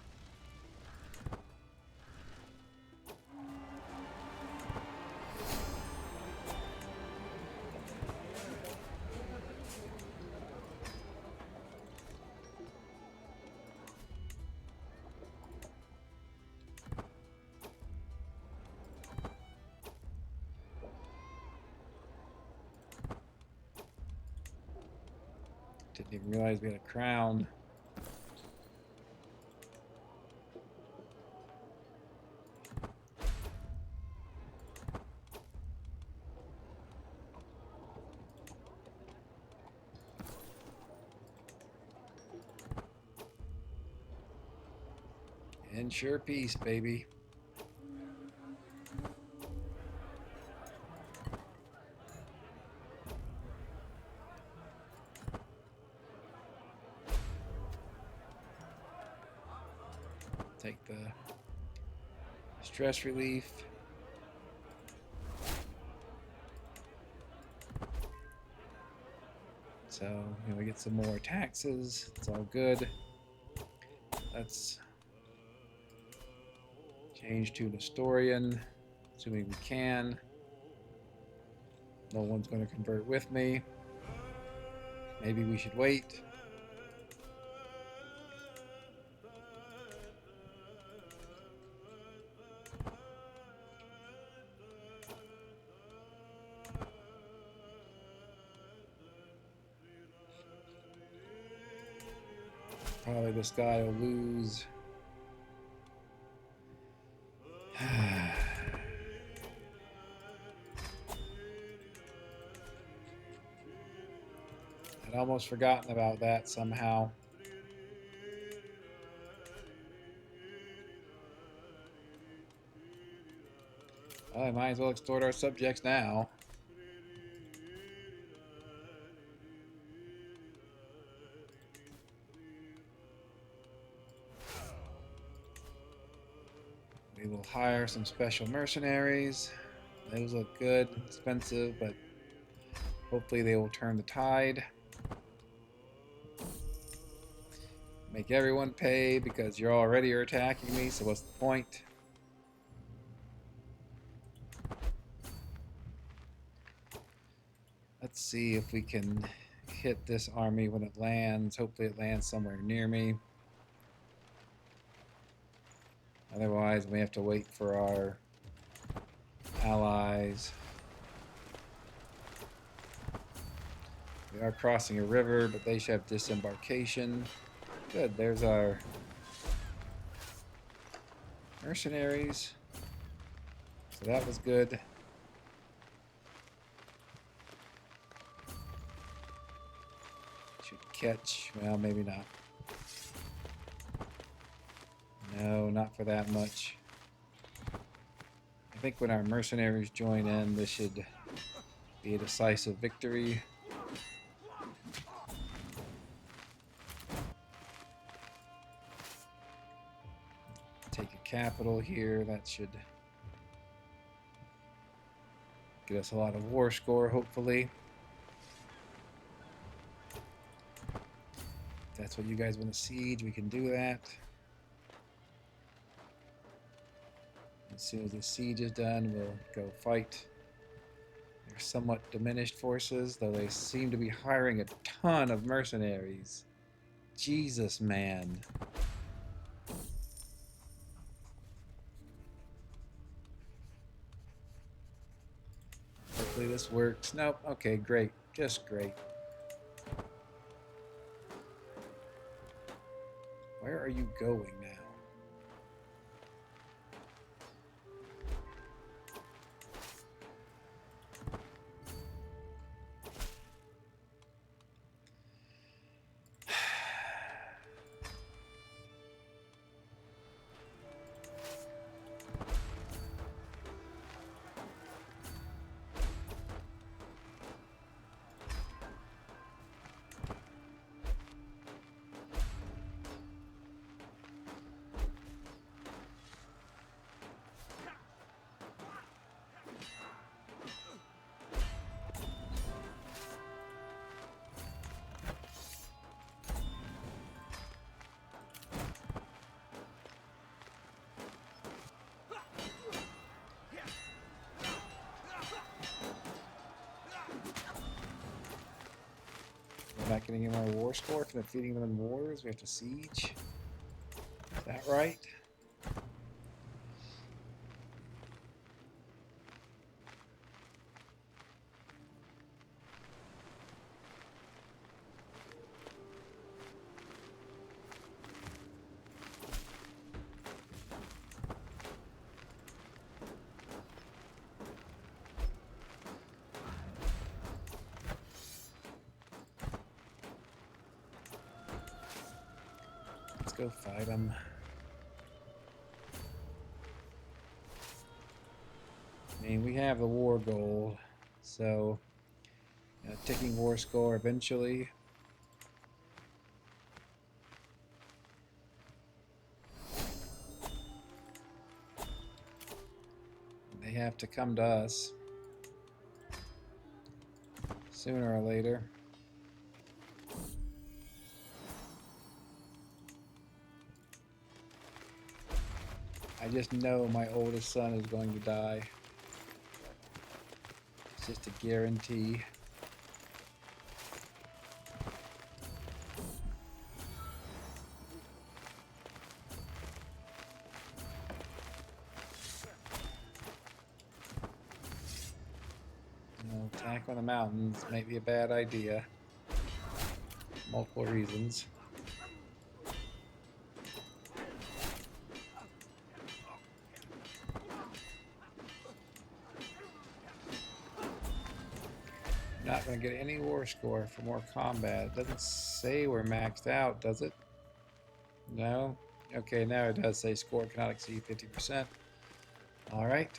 Speaker 1: Didn't even realize we had a crown. Ensure peace, baby. Take the stress relief. So we get some more taxes. It's all good. Let's change to Nestorian, assuming we can. No one's going to convert with me. Maybe we should wait. Probably this guy will lose. I'd almost forgotten about that somehow. Well, I might as well extort our subjects now. We will hire some special mercenaries. Those look good, expensive, but hopefully they will turn the tide. Make everyone pay because you already are attacking me, so what's the point? Let's see if we can hit this army when it lands. Hopefully it lands somewhere near me. Otherwise, we have to wait for our allies. We are crossing a river, but they should have disembarkation. Good, there's our mercenaries. So that was good. Should catch, well, maybe not. No, not for that much. I think when our mercenaries join in, this should be a decisive victory. Take a capital here. That should get us a lot of war score, hopefully. If that's what you guys want to siege, we can do that. As soon as the siege is done, we'll go fight. They're somewhat diminished forces, though they seem to be hiring a ton of mercenaries. Jesus, man. Hopefully this works. Nope. Okay, great. Just great. Where are you going now? We're not getting any more war score from defeating them in wars. We have to siege. Is that right? Go fight them. I mean, we have the war goal, so ticking war score eventually. They have to come to us sooner or later. I just know my oldest son is going to die. It's just a guarantee. Attack on the mountains might be a bad idea. Multiple reasons. Not going to get any war score for more combat. It doesn't say we're maxed out, does it? No? Okay, now it does say score cannot exceed 50%. Alright.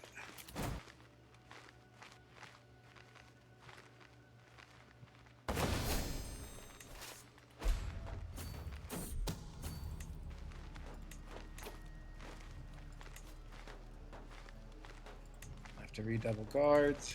Speaker 1: Have to redouble guards.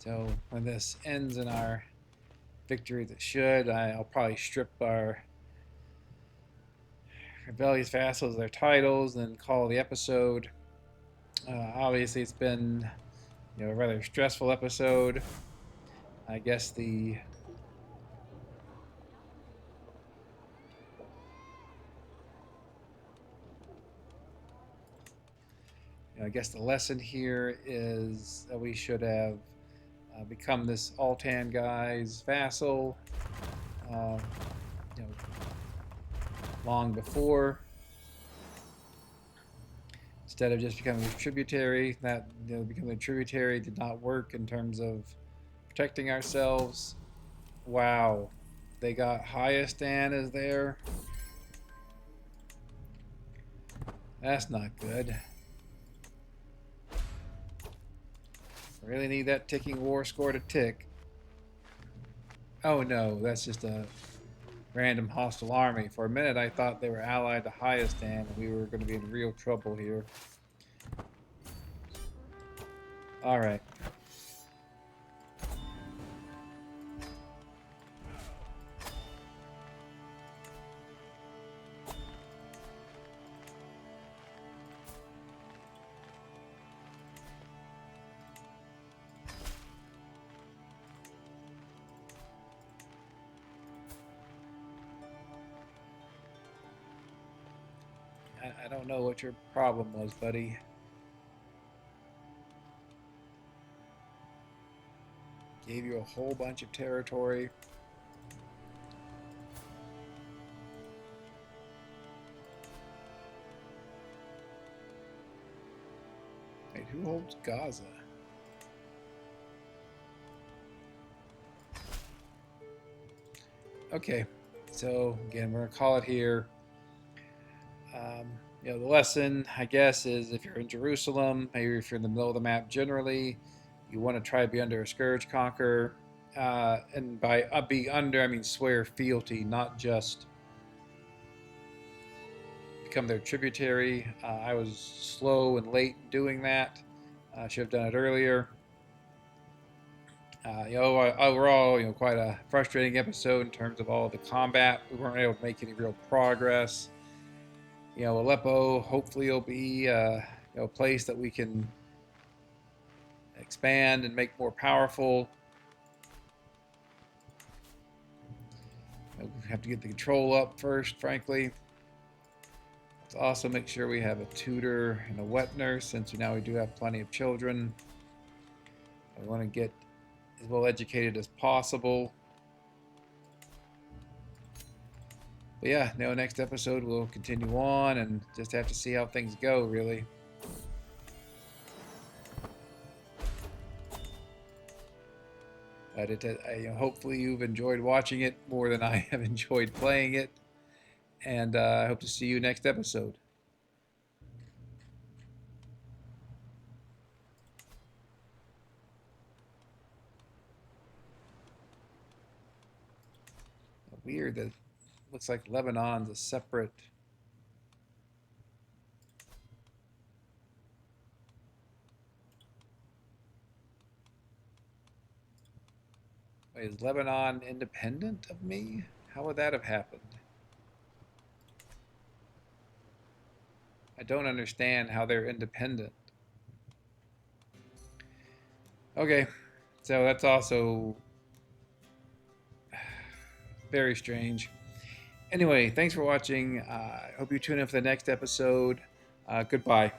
Speaker 1: So when this ends in our victory as it should. I'll probably strip our rebellious vassals their titles and call the episode. Obviously, it's been a rather stressful episode. I guess the lesson here is that we should have become this Altan guy's vassal, you know, long before, instead of just becoming a tributary. That becoming a tributary did not work in terms of protecting ourselves. Wow, they got Hayastan as there. That's not good. Really need that ticking war score to tick. Oh no, that's just a random hostile army. For a minute I thought they were allied to Hayastan and we were going to be in real trouble here. Alright. I don't know what your problem was, buddy. Gave you a whole bunch of territory. Wait, who holds Gaza? Okay, so again, we're gonna call it here. The lesson, I guess, is if you're in Jerusalem, maybe if you're in the middle of the map generally, you want to try to be under a scourge conqueror. And by be under, I mean swear fealty, not just become their tributary. I was slow and late doing that. I should have done it earlier. Overall, quite a frustrating episode in terms of all the combat. We weren't able to make any real progress. Aleppo hopefully will be a place that we can expand and make more powerful. We have to get the control up first, frankly. Let's also make sure we have a tutor and a wet nurse, since now we do have plenty of children. We want to get as well educated as possible. But yeah, next episode we'll continue on and just have to see how things go, really. But hopefully you've enjoyed watching it more than I have enjoyed playing it. And I hope to see you next episode. Weird that looks like Lebanon's a separate. Wait, is Lebanon independent of me? How would that have happened? I don't understand how they're independent. Okay, so that's also very strange. Anyway, thanks for watching. I hope you tune in for the next episode. Goodbye.